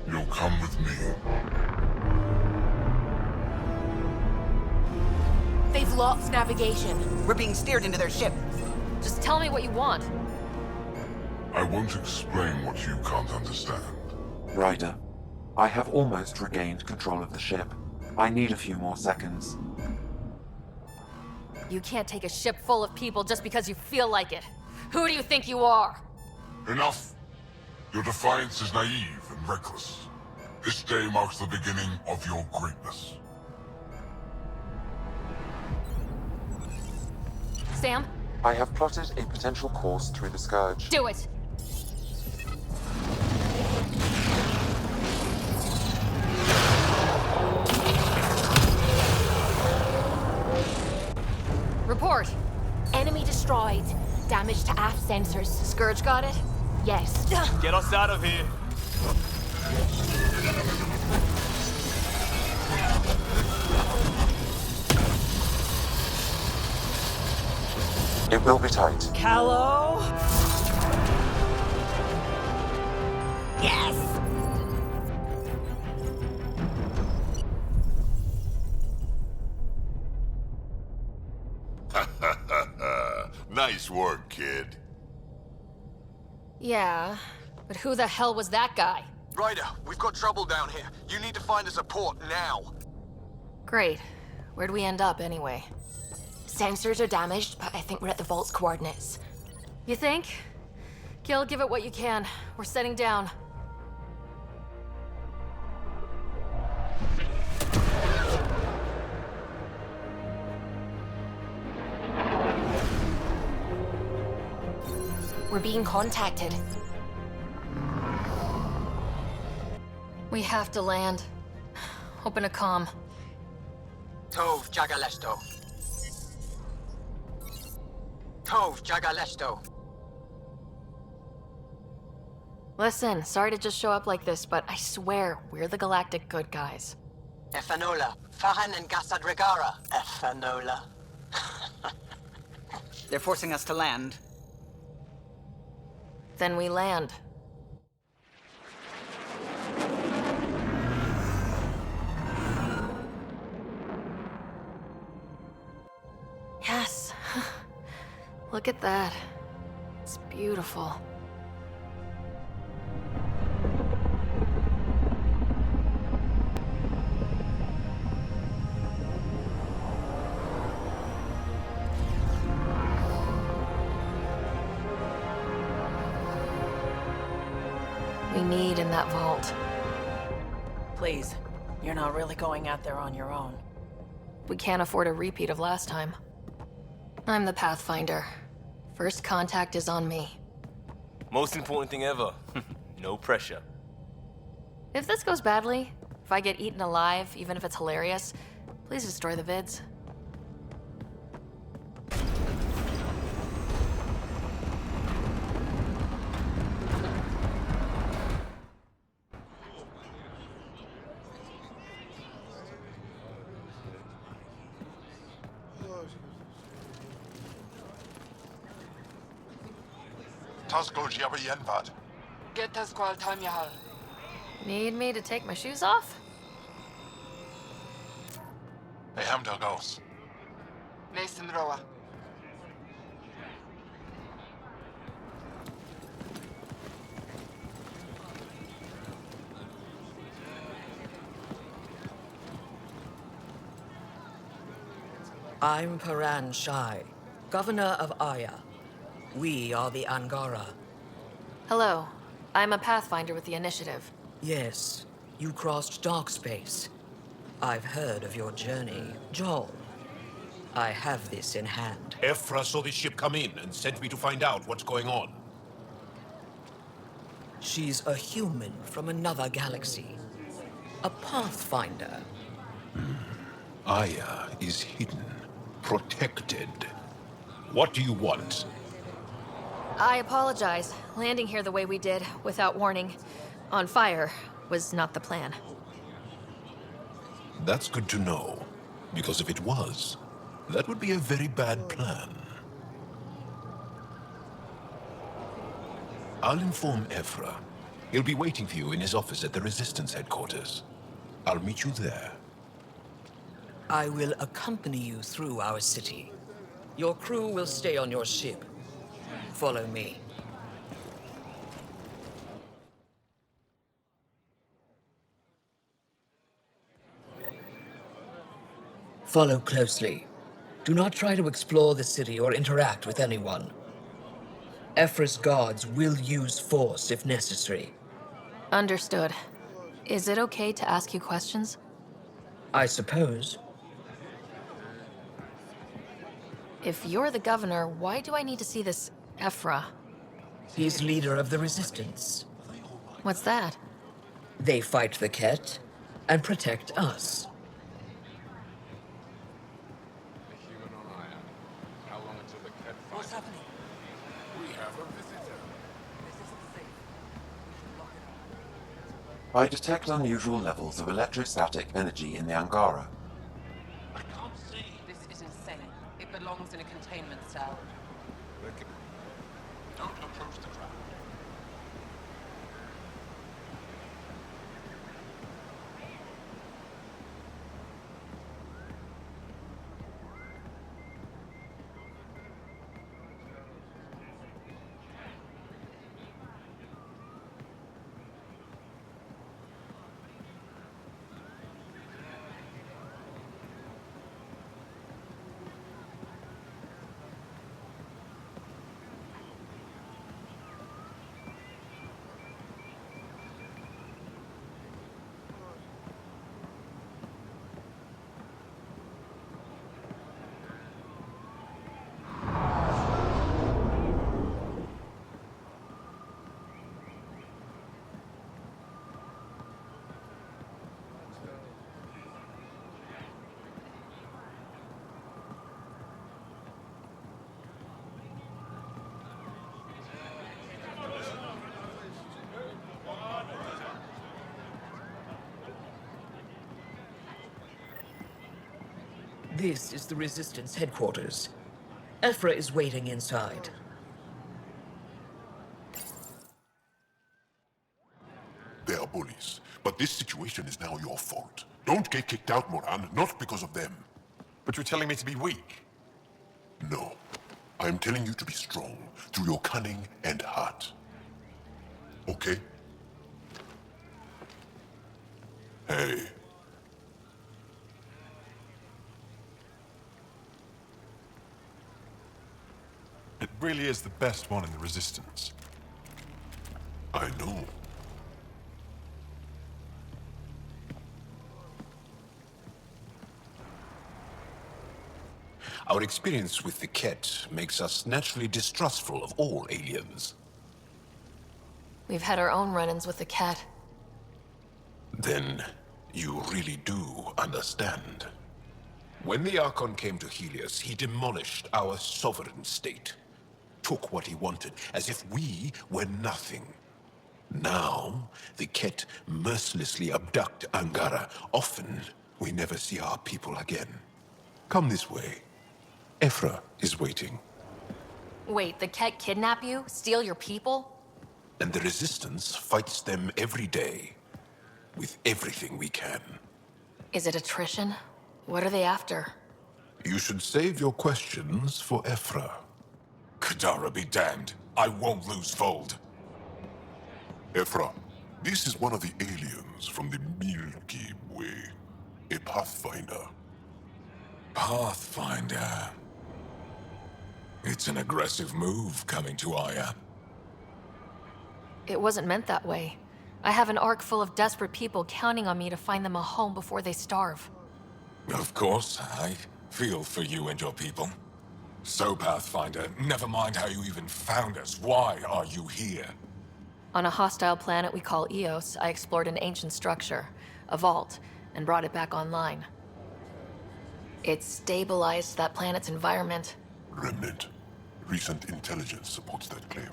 You'll come with me.
They've lost navigation.
We're being steered into their ship.
Just tell me what you want.
I won't explain what you can't understand.
Ryder, I have almost regained control of the ship. I need a few more seconds.
You can't take a ship full of people just because you feel like it. Who do you think you are?
Enough! Your defiance is naive and reckless. This day marks the beginning of your greatness.
Sam?
I have plotted a potential course through the Scourge.
Do it! Report!
Enemy destroyed. Damage to aft sensors.
Scourge got it?
Yes.
Get us out of here.
It will be tight.
Callow? Yes!
Nice work, kid.
Yeah, but who the hell was that guy?
Ryder, we've got trouble down here. You need to find us a port now.
Great. Where'd we end up anyway?
Sensors are damaged, but I think we're at the vault's coordinates.
You think? Gil, give it what you can. We're setting down.
We're being contacted.
We have to land. Open a comm.
Tov Jagalesto. Tov Jagalesto.
Listen, sorry to just show up like this, but I swear, we're the galactic good guys.
Efanola. Fahan and Gasadregara. Efanola. They're forcing us to land.
Then we land. Yes. Look at that. It's beautiful. We need in that vault.
Please, you're not really going out there on your own.
We can't afford a repeat of last time. I'm the Pathfinder. First contact is on me.
Most important thing ever. No pressure.
If this goes badly, if I get eaten alive, even if it's hilarious, please destroy the vids.
Get us call Tamyahal.
Need me to take my shoes off?
Nathan Roa.
I'm Paran Shai, Governor of Aya. We are the Angara.
Hello. I'm a Pathfinder with the Initiative.
Yes, you crossed dark space. I've heard of your journey, Joel. I have this in hand.
Ephra saw this ship come in and sent me to find out what's going on.
She's a human from another galaxy. A Pathfinder.
Aya is hidden, protected. What do you want?
I apologize. Landing here the way we did, without warning, on fire, was not the plan.
That's good to know, because if it was, that would be a very bad plan. I'll inform Ephra. He'll be waiting for you in his office at the Resistance headquarters. I'll meet you there.
I will accompany you through our city. Your crew will stay on your ship. Follow me. Follow closely. Do not try to explore the city or interact with anyone. Ephra's guards will use force if necessary.
Understood. Is it okay to ask you questions?
I suppose.
If you're the governor, why do I need to see this Ephra?
He's leader of the Resistance.
What's that?
They fight the Ket and protect us.
What's happening? We have a visitor.
I detect unusual levels of electrostatic energy in the Angara.
This is insane. It belongs in a containment cell.
Don't approach the trap.
This is the Resistance headquarters. Ephra is waiting inside.
They are bullies, but this situation is now your fault. Don't get kicked out, Moran, not because of them.
But you're telling me to be weak?
No. I am telling you to be strong through your cunning and heart. Okay? Hey.
It really is the best one in the Resistance.
I know. Our experience with the Ket makes us naturally distrustful of all aliens.
We've had our own run-ins with the cat.
Then you really do understand. When the Archon came to Helios, he demolished our sovereign state. Took what he wanted, as if we were nothing. Now, the Ket mercilessly abduct Angara. Often, we never see our people again. Come this way. Ephra is waiting.
Wait, the cat kidnap you? Steal your people?
And the Resistance fights them every day. With everything we can.
Is it attrition? What are they after?
You should save your questions for Ephra.
Kadara be damned. I won't lose Vold.
Ephra, this is one of the aliens from the Milky Way. A Pathfinder.
Pathfinder. It's an aggressive move coming to Aya.
It wasn't meant that way. I have an ark full of desperate people counting on me to find them a home before they starve.
Of course, I feel for you and your people. So, Pathfinder, never mind how you even found us. Why are you here?
On a hostile planet we call Eos, I explored an ancient structure, a vault, and brought it back online. It stabilized that planet's environment.
Remnant. Recent intelligence supports that claim.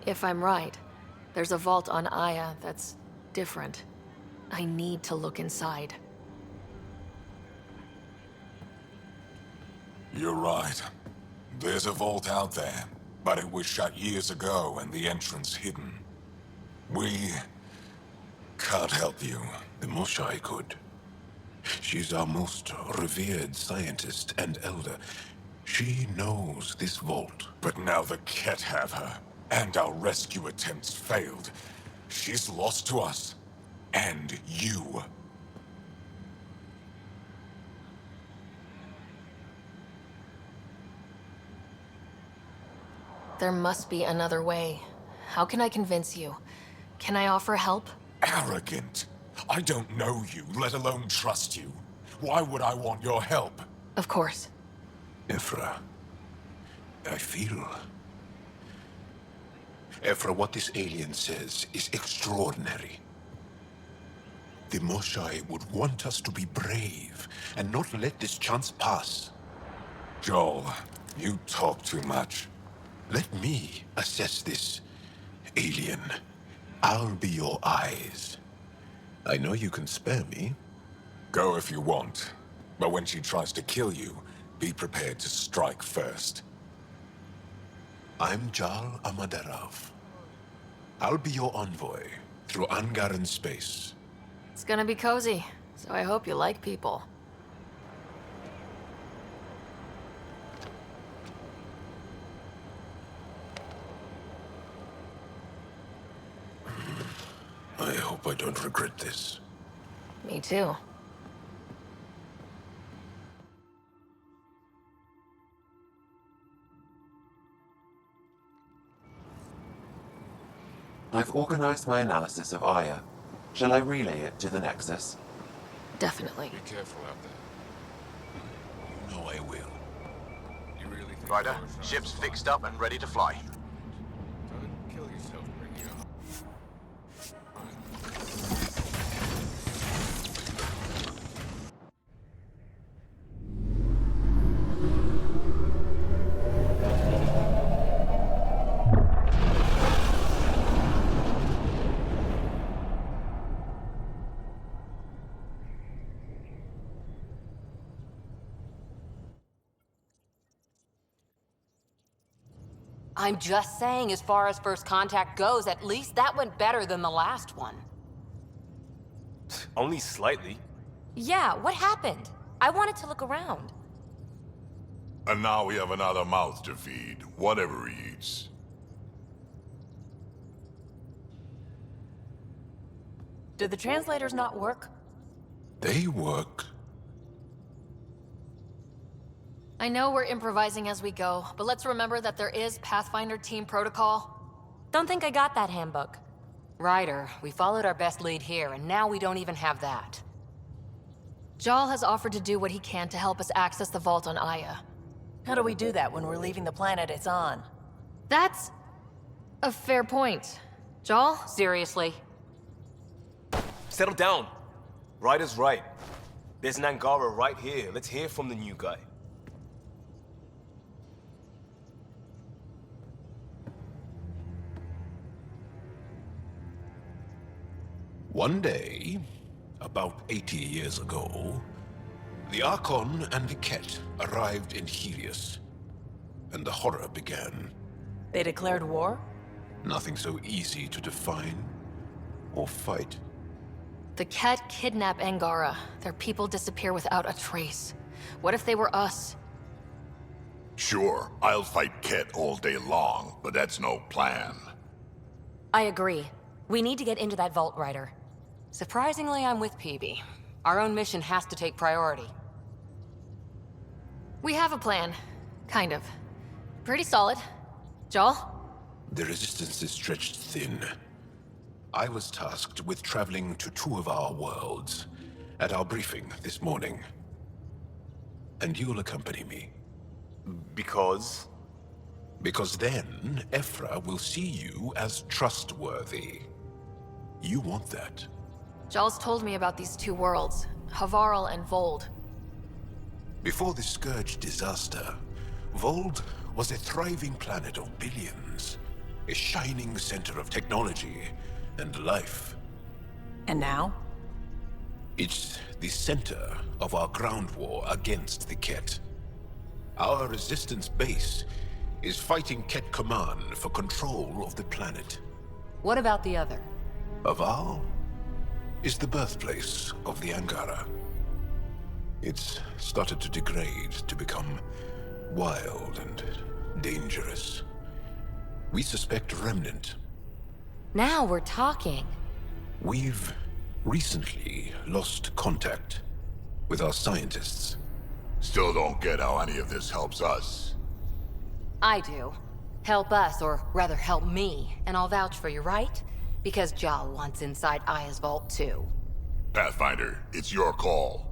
If I'm right, there's a vault on Aya that's different. I need to look inside.
You're right. There's a vault out there, but it was shut years ago and the entrance hidden. We can't help you.
The Moshai could. She's our most revered scientist and elder. She knows this vault.
But now the Ket have her, and our rescue attempts failed. She's lost to us, and you.
There must be another way. How can I convince you? Can I offer help?
Arrogant. I don't know you, let alone trust you. Why would I want your help?
Of course.
Ephra, I feel... Ephra, what this alien says is extraordinary. The Moshai would want us to be brave and not let this chance pass.
Joel, you talk too much.
Let me assess this alien. I'll be your eyes. I know you can spare me.
Go if you want. But when she tries to kill you, be prepared to strike first.
I'm Jal Amaderov. I'll be your envoy through Angaran space.
It's gonna be cozy, so I hope you like people.
I hope I don't regret this.
Me too.
I've organized my analysis of Aya. Shall I relay it to the Nexus?
Definitely.
Be careful out there.
No, I will.
You really think
Ryder, ship's fixed up and ready to fly.
Don't kill yourself bringing it up.
I'm just saying, as far as first contact goes, at least that went better than the last one.
Only slightly.
Yeah, what happened? I wanted to look around.
And now we have another mouth to feed, whatever he eats.
Did the translators not work?
They work.
I know we're improvising as we go, but let's remember that there is Pathfinder team protocol.
Don't think I got that handbook. Ryder, we followed our best lead here, and now we don't even have that.
Jal has offered to do what he can to help us access the vault on Aya.
How do we do that when we're leaving the planet it's on?
That's a fair point. Jal?
Seriously?
Settle down. Ryder's right. There's an Angara right here. Let's hear from the new guy.
One day, about 80 years ago, the Archon and the Ket arrived in Helios, and the horror began.
They declared war?
Nothing so easy to define or fight.
The Ket kidnap Angara. Their people disappear without a trace. What if they were us?
Sure, I'll fight Ket all day long, but that's no plan.
I agree. We need to get into that vault, Ryder. Surprisingly, I'm with PB. Our own mission has to take priority.
We have a plan. Kind of. Pretty solid. Jal?
The resistance is stretched thin. I was tasked with traveling to two of our worlds at our briefing this morning. And you'll accompany me.
Because?
Because then, Ephra will see you as trustworthy. You want that.
Jal's told me about these two worlds, Havarl and Vold.
Before the Scourge disaster, Vold was a thriving planet of billions. A shining center of technology and life.
And now?
It's the center of our ground war against the Ket. Our resistance base is fighting Ket Command for control of the planet.
What about the other?
Havarl is the birthplace of the Angara. It's started to degrade, to become wild and dangerous. We suspect Remnant.
Now we're talking.
We've recently lost contact with our scientists.
Still don't get how any of this helps us.
I do. Help us, or rather help me, and I'll vouch for you, right? Because Jal wants inside Aya's vault too.
Pathfinder, it's your call.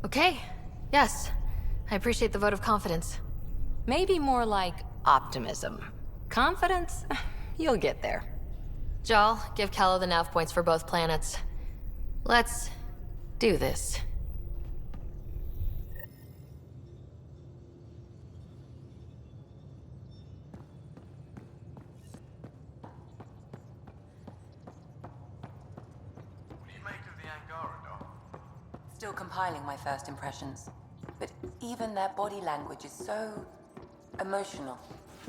Okay. Yes. I appreciate the vote of confidence.
Maybe more like optimism. Confidence? You'll get there.
Jal, give Callow the nav points for both planets. Let's do this.
Still compiling my first impressions. But even their body language is so emotional.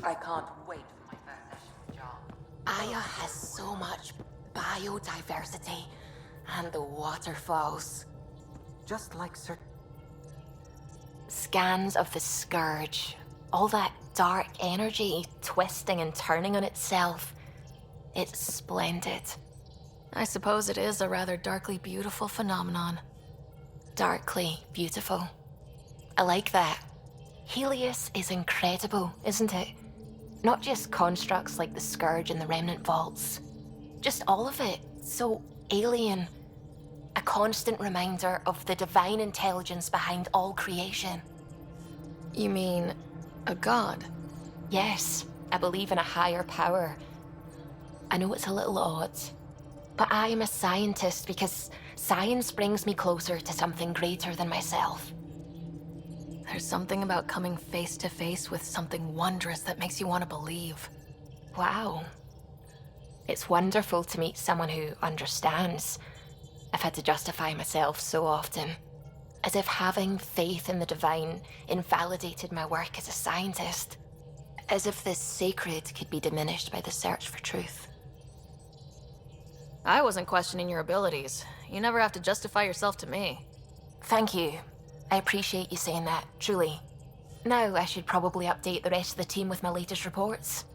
I can't wait for my first session with Jarl.
Aya has so much biodiversity and the waterfalls.
Just like Sir...
Scans of the Scourge. All that dark energy twisting and turning on itself. It's splendid. I suppose it is a rather darkly beautiful phenomenon. Darkly beautiful. I like that. Helios is incredible, isn't it? Not just constructs like the Scourge and the Remnant Vaults. Just all of it. So alien. A constant reminder of the divine intelligence behind all creation. You mean a god? Yes, I believe in a higher power. I know it's a little odd, but I am a scientist because science brings me closer to something greater than myself. There's something about coming face to face with something wondrous that makes you want to believe. Wow. It's wonderful to meet someone who understands. I've had to justify myself so often, as if having faith in the divine invalidated my work as a scientist, as if the sacred could be diminished by the search for truth. I wasn't questioning your abilities. You never have to justify yourself to me. Thank you. I appreciate you saying that, truly. Now I should probably update the rest of the team with my latest reports.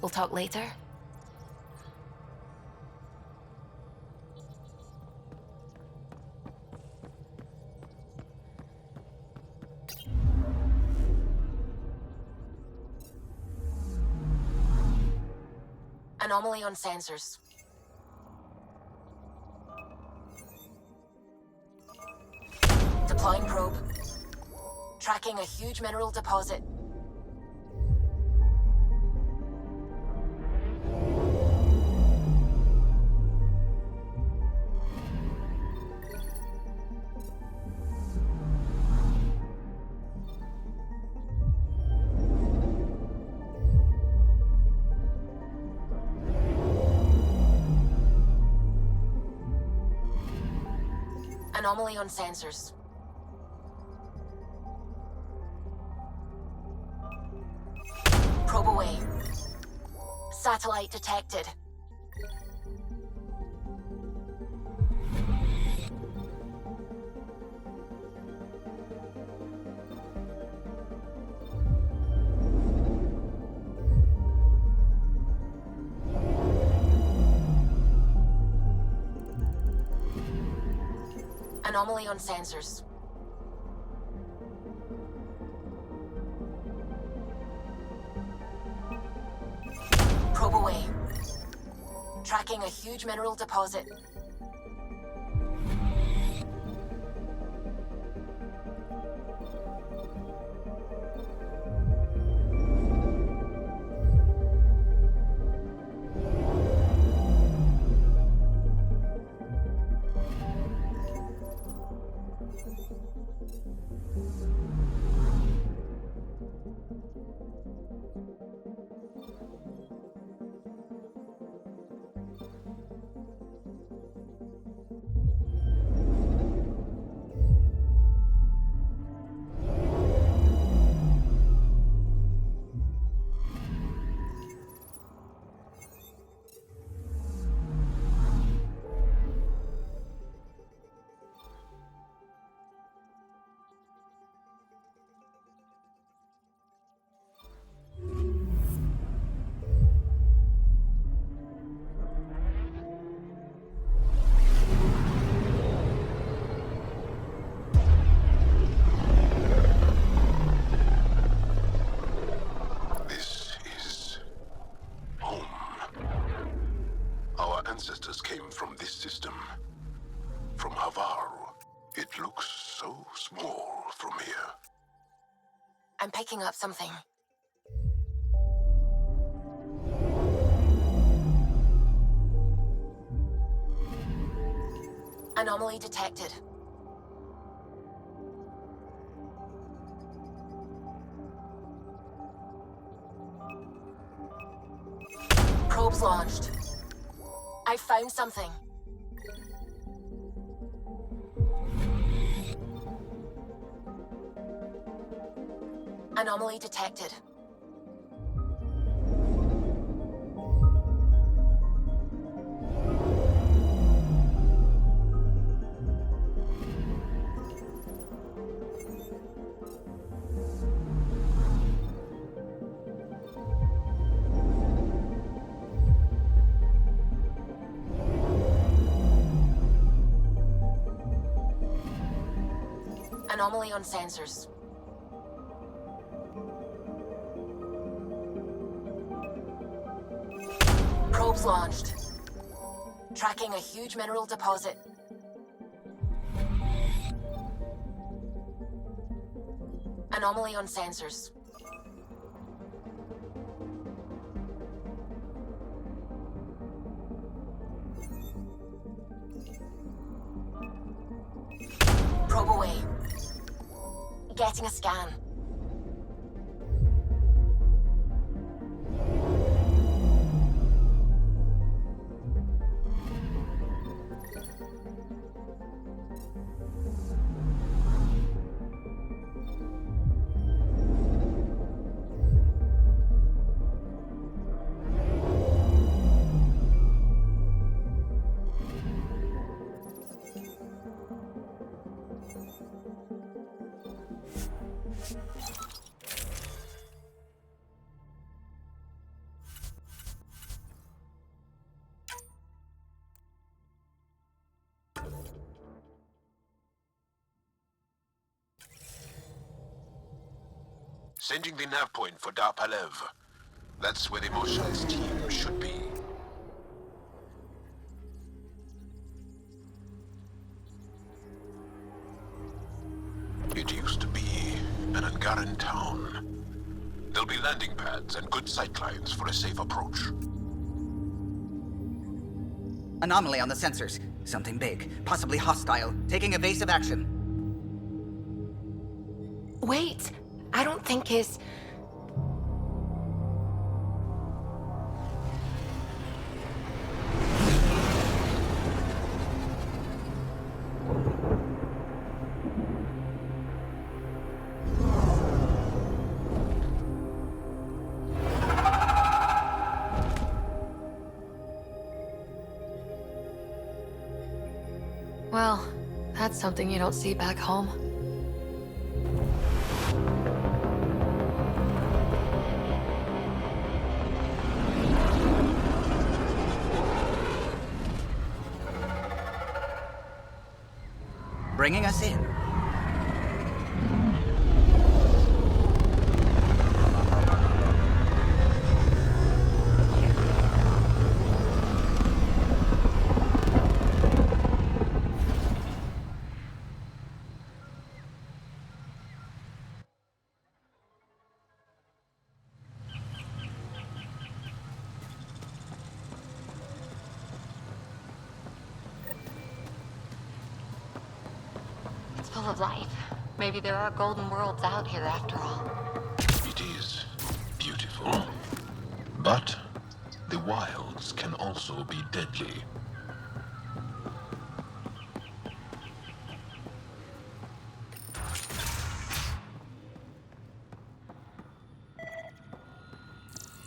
We'll talk later. Anomaly on sensors. Deploying probe. Tracking a huge mineral deposit. Anomaly on sensors. Probe away. Satellite detected. Anomaly on sensors. Probe away. Tracking a huge mineral deposit.
Ancestors came from this system. From Havaru. It looks so small from here.
I'm picking up something. Anomaly detected. Probes launched. I found something. Anomaly detected. Anomaly on sensors. Probes launched. Tracking a huge mineral deposit. Anomaly on sensors. Probe away. Getting a scan.
Sending the nav point for Darpalev. That's where the Motionless team should be. It used to be an Angaran town. There'll be landing pads and good sightlines for a safe approach.
Anomaly on the sensors. Something big, possibly hostile, taking evasive action.
Wait, I don't think his... Well, that's something you don't see back home.
Bringing us in.
It's full of life. Maybe there are golden worlds out here after all.
It is beautiful. But the wilds can also be deadly.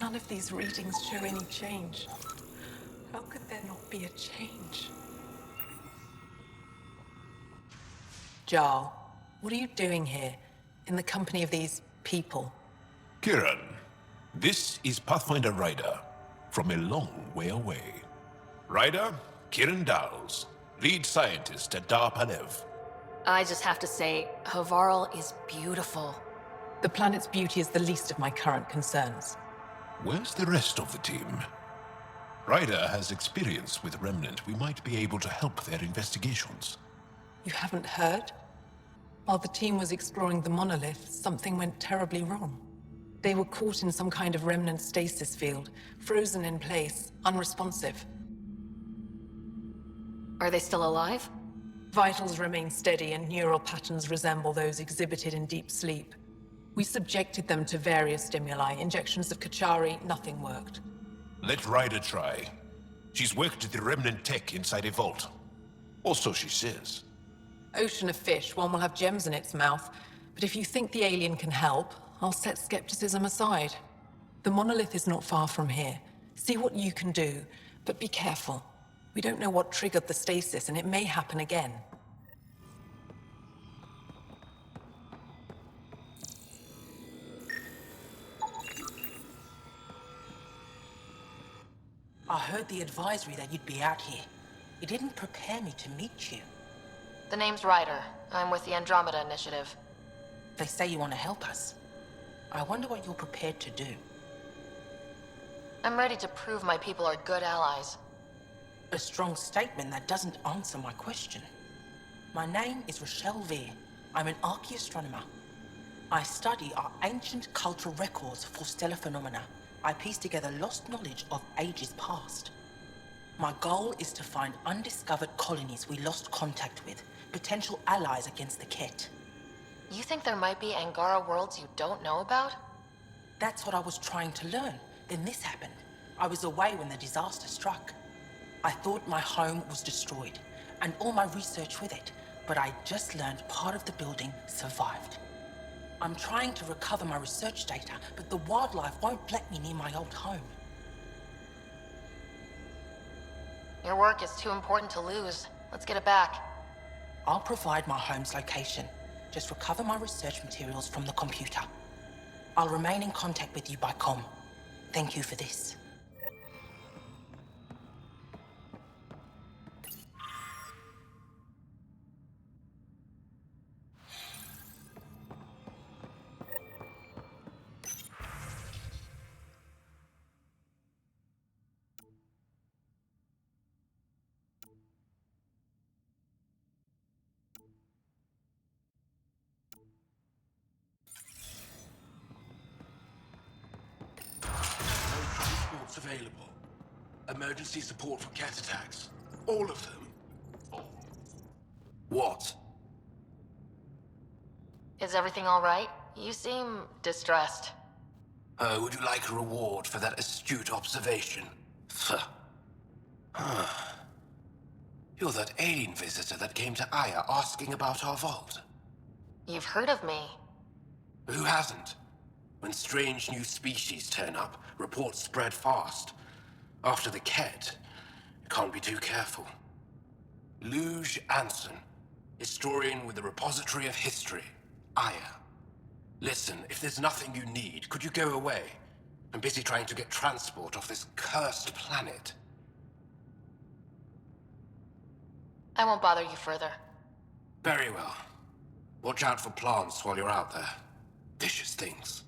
None of these readings show any change. How could there not be a change? Jarl, what are you doing here, in the company of these people?
Kiran, this is Pathfinder Ryder, from a long way away. Ryder, Kiran Dowles, lead scientist at Darpalev.
I just have to say, Havarl is beautiful.
The planet's beauty is the least of my current concerns.
Where's the rest of the team? Ryder has experience with Remnant. We might be able to help their investigations.
You haven't heard? While the team was exploring the monolith, something went terribly wrong. They were caught in some kind of remnant stasis field, frozen in place, unresponsive.
Are they still alive?
Vitals remain steady and neural patterns resemble those exhibited in deep sleep. We subjected them to various stimuli, injections of Kachari, nothing worked.
Let Ryder try. She's worked at the Remnant tech inside a vault. Or so she says.
Ocean of fish, one will have gems in its mouth. But if you think the alien can help, I'll set skepticism aside. The monolith is not far from here. See what you can do, but be careful. We don't know what triggered the stasis, and it may happen again.
I heard the advisory that you'd be out here. It didn't prepare me to meet you.
The name's Ryder. I'm with the Andromeda Initiative.
They say you want to help us. I wonder what you're prepared to do.
I'm ready to prove my people are good allies.
A strong statement that doesn't answer my question. My name is Rochelle Veer. I'm an archaeoastronomer. I study our ancient cultural records for stellar phenomena. I piece together lost knowledge of ages past. My goal is to find undiscovered colonies we lost contact with, potential allies against the Ket.
You think there might be Angara worlds you don't know about?
That's what I was trying to learn. Then this happened. I was away when the disaster struck. I thought my home was destroyed, and all my research with it, but I just learned part of the building survived. I'm trying to recover my research data, but the wildlife won't let me near my old home.
Your work is too important to lose. Let's get it back.
I'll provide my home's location. Just recover my research materials from the computer. I'll remain in contact with you by comm. Thank you for this.
Transports available. Emergency support for cat attacks. All of them. What?
Is everything all right? You seem distressed.
Would you like a reward for that astute observation? You're that alien visitor that came to Aya asking about our vault.
You've heard of me.
Who hasn't? When strange new species turn up, reports spread fast. After the Ket, you can't be too careful. Luge Anson, historian with the Repository of History, Aya. Listen, if there's nothing you need, could you go away? I'm busy trying to get transport off this cursed planet.
I won't bother you further.
Very well. Watch out for plants while you're out there. Vicious things.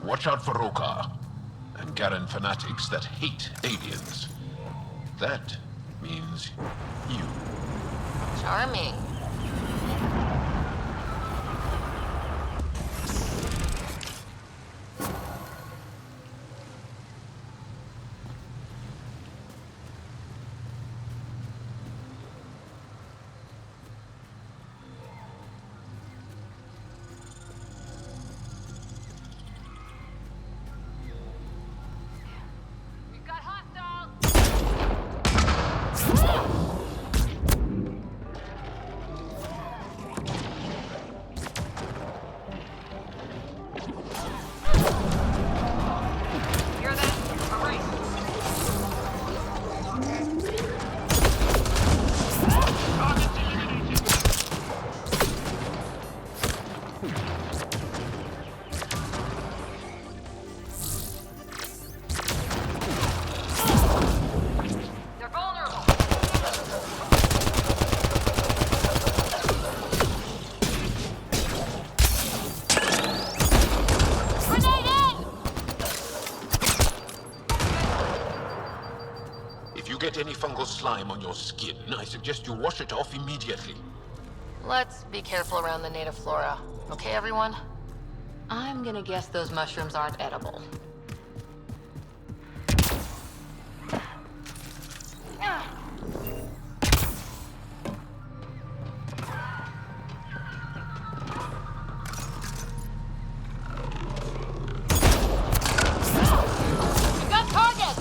Watch out for Roka and Garen fanatics that hate aliens. That means you.
Charming.
get any fungal slime on your skin, I suggest you wash it off immediately.
Let's be careful around the native flora. Okay, everyone?
I'm gonna guess those mushrooms aren't edible.
Got targets!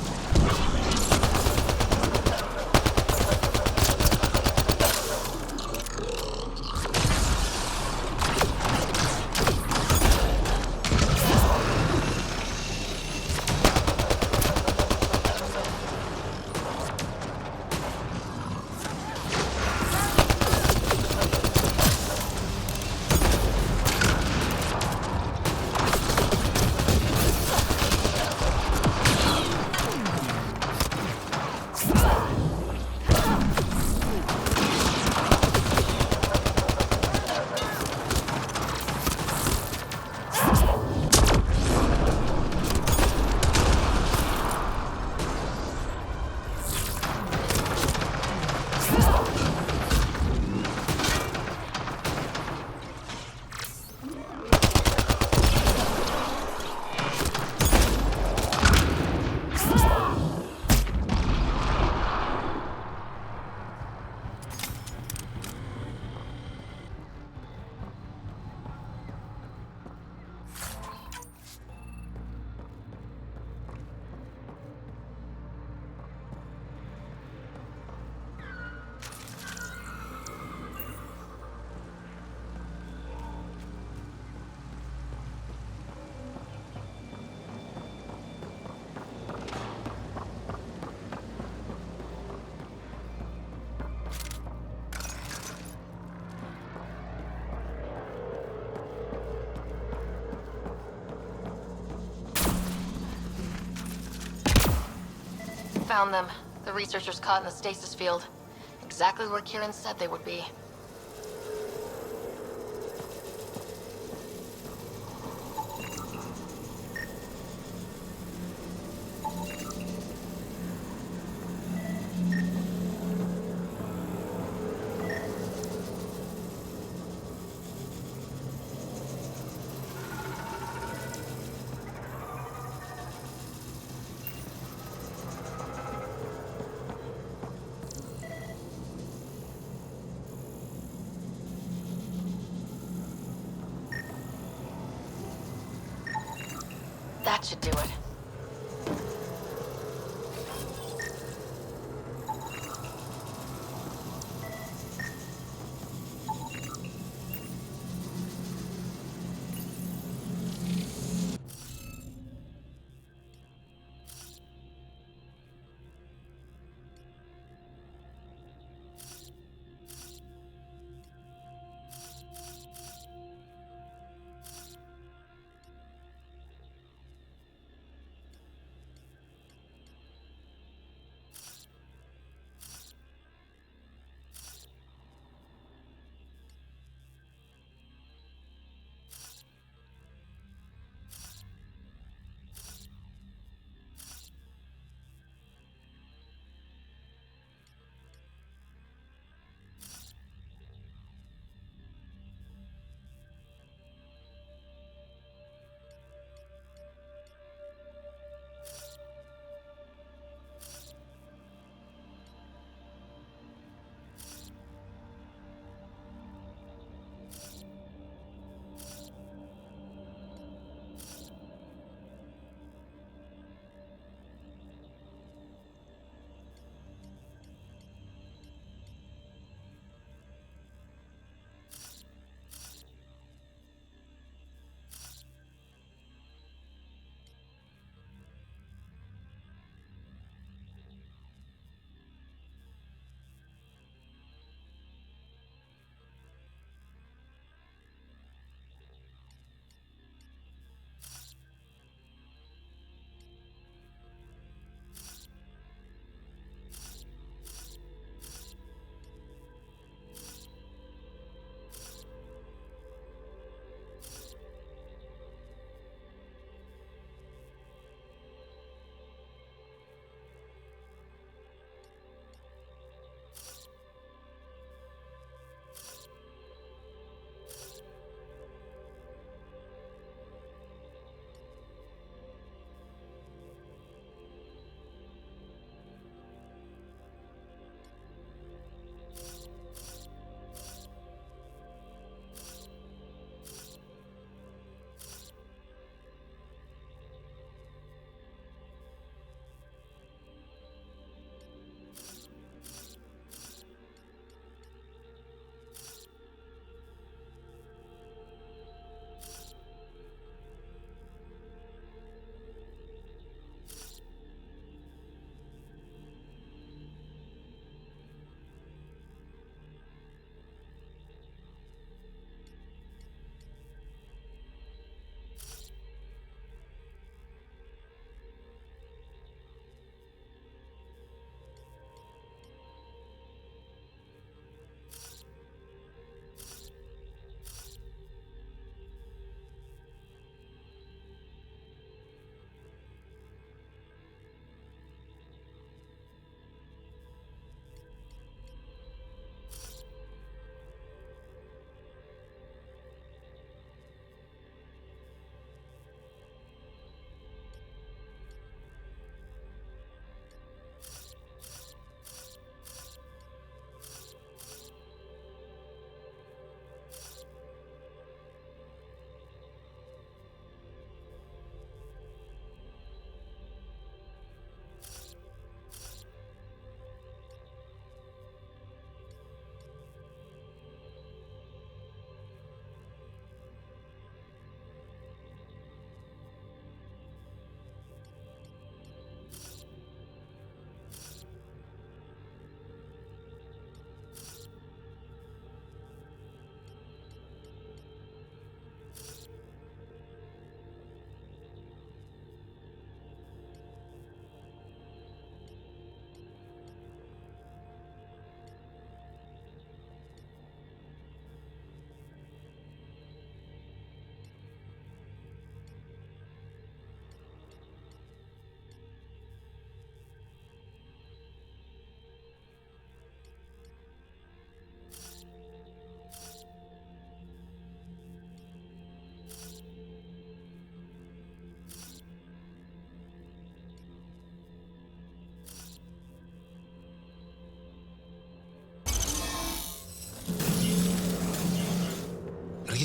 Found them. The researchers caught in the stasis field. Exactly where Kieran said they would be. That should do it.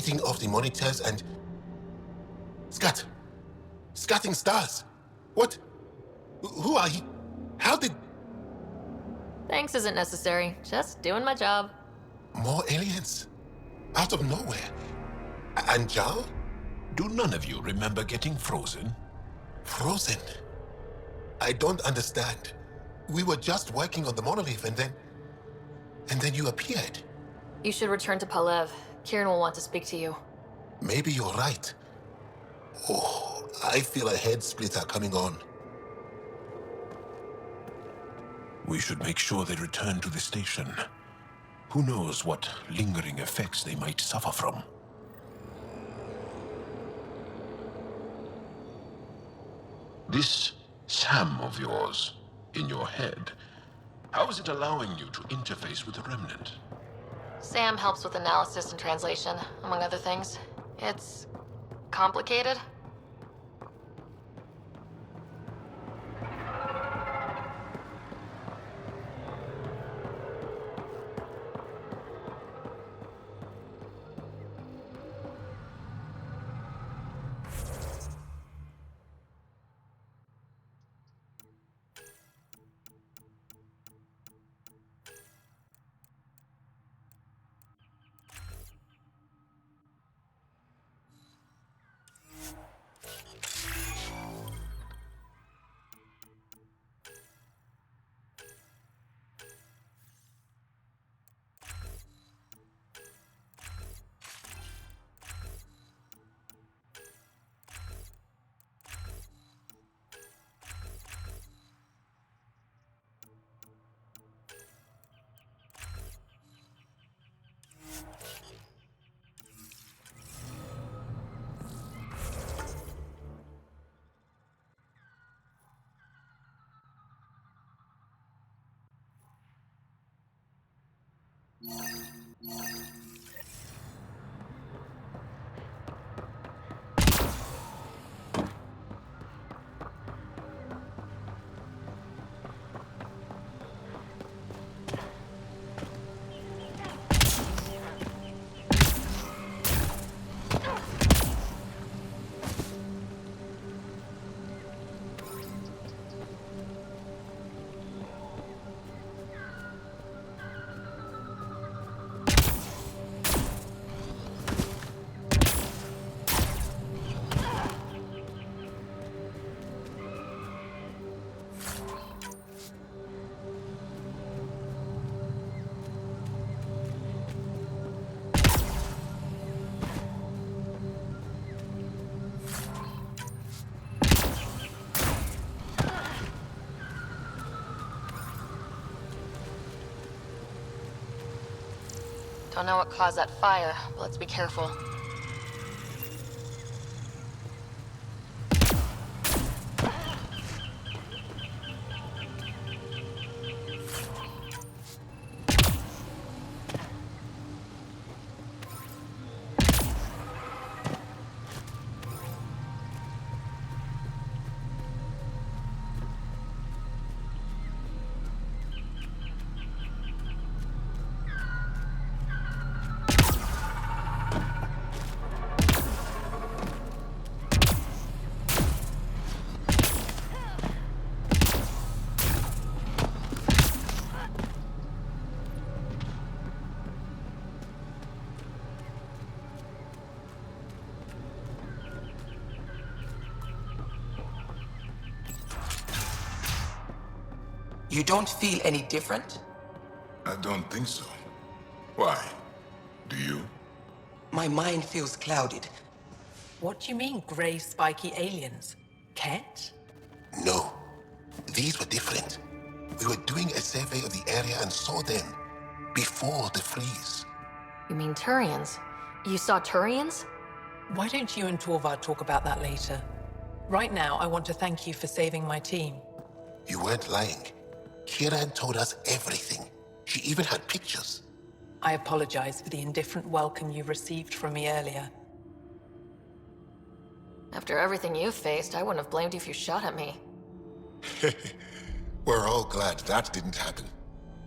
reading of the monitors and... Scatting stars. What? Who are you? How did...
Thanks isn't necessary. Just doing my job.
More aliens? Out of nowhere? And Jal?
Do none of you remember getting frozen?
Frozen? I don't understand. We were just working on the monolith and then you appeared.
You should return to Palev. Kieran will want to speak to you.
Maybe you're right. Oh, I feel a head splitter coming on.
We should make sure they return to the station. Who knows what lingering effects they might suffer from. This Sam of yours, in your head, how is it allowing you to interface with the Remnant?
Sam helps with analysis and translation, among other things. It's complicated. Don't know what caused that fire, but let's be careful.
You don't feel any different?
I don't think so. Why? Do you?
My mind feels clouded.
What do you mean, grey, spiky aliens? Ket?
No. These were different. We were doing a survey of the area and saw them before the freeze.
You mean Turians? You saw Turians?
Why don't you and Torvald talk about that later? Right now, I want to thank you for saving my team.
You weren't lying. Kira told us everything. She even had pictures.
I apologize for the indifferent welcome you received from me earlier.
After everything you faced, I wouldn't have blamed you if you shot at me.
We're all glad that didn't happen.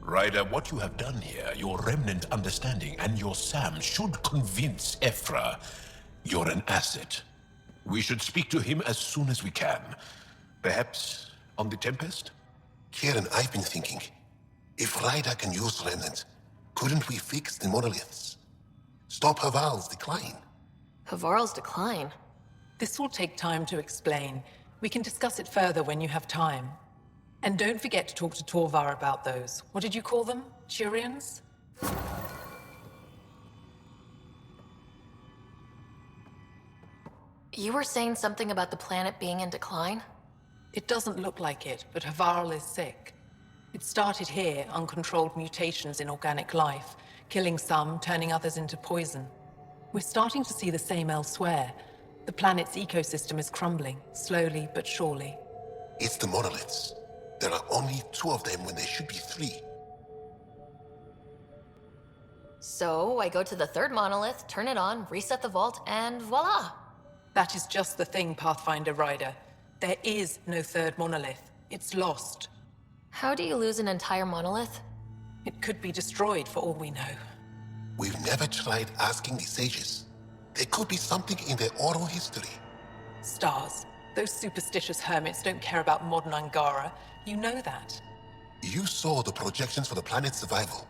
Ryder, what you have done here, your remnant understanding and your SAM should convince Ephra you're an asset. We should speak to him as soon as we can. Perhaps on the Tempest?
Kieran, I've been thinking. If Ryder can use remnant, couldn't we fix the monoliths? Stop Haval's decline?
Havarl's decline?
This will take time to explain. We can discuss it further when you have time. And don't forget to talk to Torvar about those. What did you call them? Turians?
You were saying something about the planet being in decline?
It doesn't look like it, but Havarl is sick. It started here, uncontrolled mutations in organic life, killing some, turning others into poison. We're starting to see the same elsewhere. The planet's ecosystem is crumbling, slowly but surely.
It's the monoliths. There are only 2 of them when there should be 3.
So, I go to the 3rd monolith, turn it on, reset the vault, and voila!
That is just the thing, Pathfinder Ryder. There is no 3rd monolith. It's lost.
How do you lose an entire monolith?
It could be destroyed for all we know.
We've never tried asking the sages. There could be something in their oral history.
Stars. Those superstitious hermits don't care about modern Angara. You know that.
You saw the projections for the planet's survival.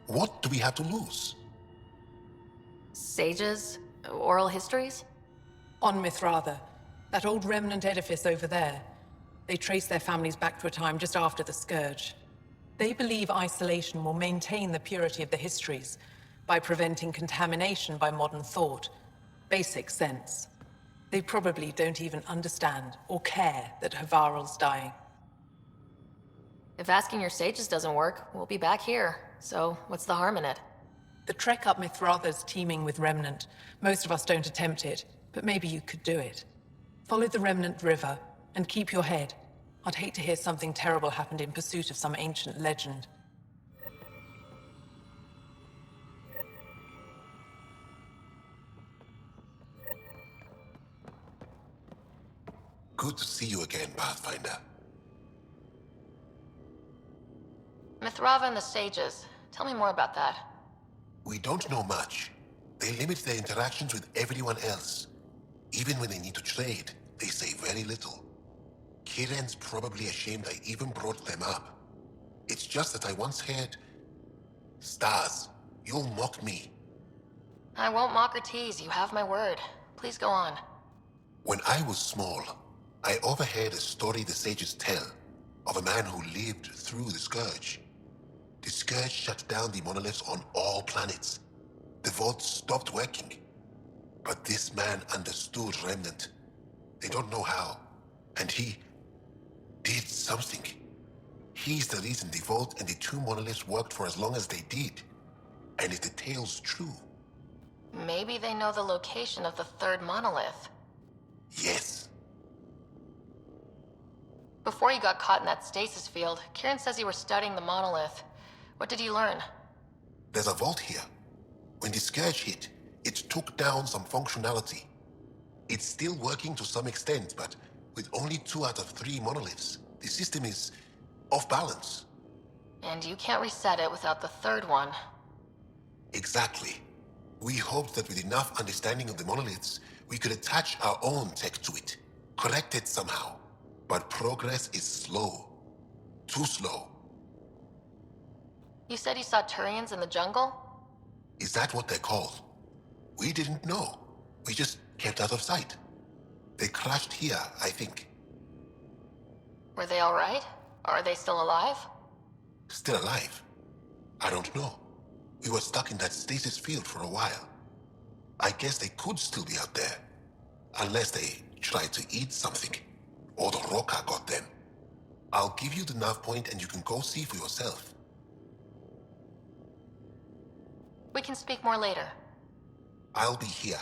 What do we have to lose?
Sages? Oral histories?
On Mithratha. That old remnant edifice over there. They trace their families back to a time just after the Scourge. They believe isolation will maintain the purity of the histories by preventing contamination by modern thought. Basic sense. They probably don't even understand or care that Havarl's dying.
If asking your sages doesn't work, we'll be back here. So, what's the harm in it?
The trek up Mithratha's teeming with Remnant. Most of us don't attempt it, but maybe you could do it. Follow the Remnant River, and keep your head. I'd hate to hear something terrible happened in pursuit of some ancient legend.
Good to see you again, Pathfinder.
Mithratha and the sages. Tell me more about that.
We don't know much. They limit their interactions with everyone else. Even when they need to trade, they say very little. Kieran's probably ashamed I even brought them up. It's just that I once heard... Stars, you'll mock me.
I won't mock or tease, you have my word. Please go on.
When I was small, I overheard a story the sages tell of a man who lived through the Scourge. The Scourge shut down the monoliths on all planets. The vault stopped working. But this man understood Remnant. They don't know how. And he did something. He's the reason the vault and the 2 monoliths worked for as long as they did. And if the tale's true...
Maybe they know the location of the 3rd monolith.
Yes.
Before you got caught in that stasis field, Kieran says you were studying the monolith. What did you learn?
There's a vault here. When the Scourge hit, it took down some functionality. It's still working to some extent, but with only 2 out of 3 monoliths, the system is off balance.
And you can't reset it without the 3rd one.
Exactly. We hoped that with enough understanding of the monoliths, we could attach our own tech to it, correct it somehow. But progress is slow. Too slow.
You said you saw Turians in the jungle?
Is that what they're called? We didn't know. We just kept out of sight. They crashed here, I think.
Were they alright? Or are they still alive?
Still alive? I don't know. We were stuck in that stasis field for a while. I guess they could still be out there. Unless they tried to eat something. Or the Roca got them. I'll give you the nav point and you can go see for yourself.
We can speak more later.
I'll be here.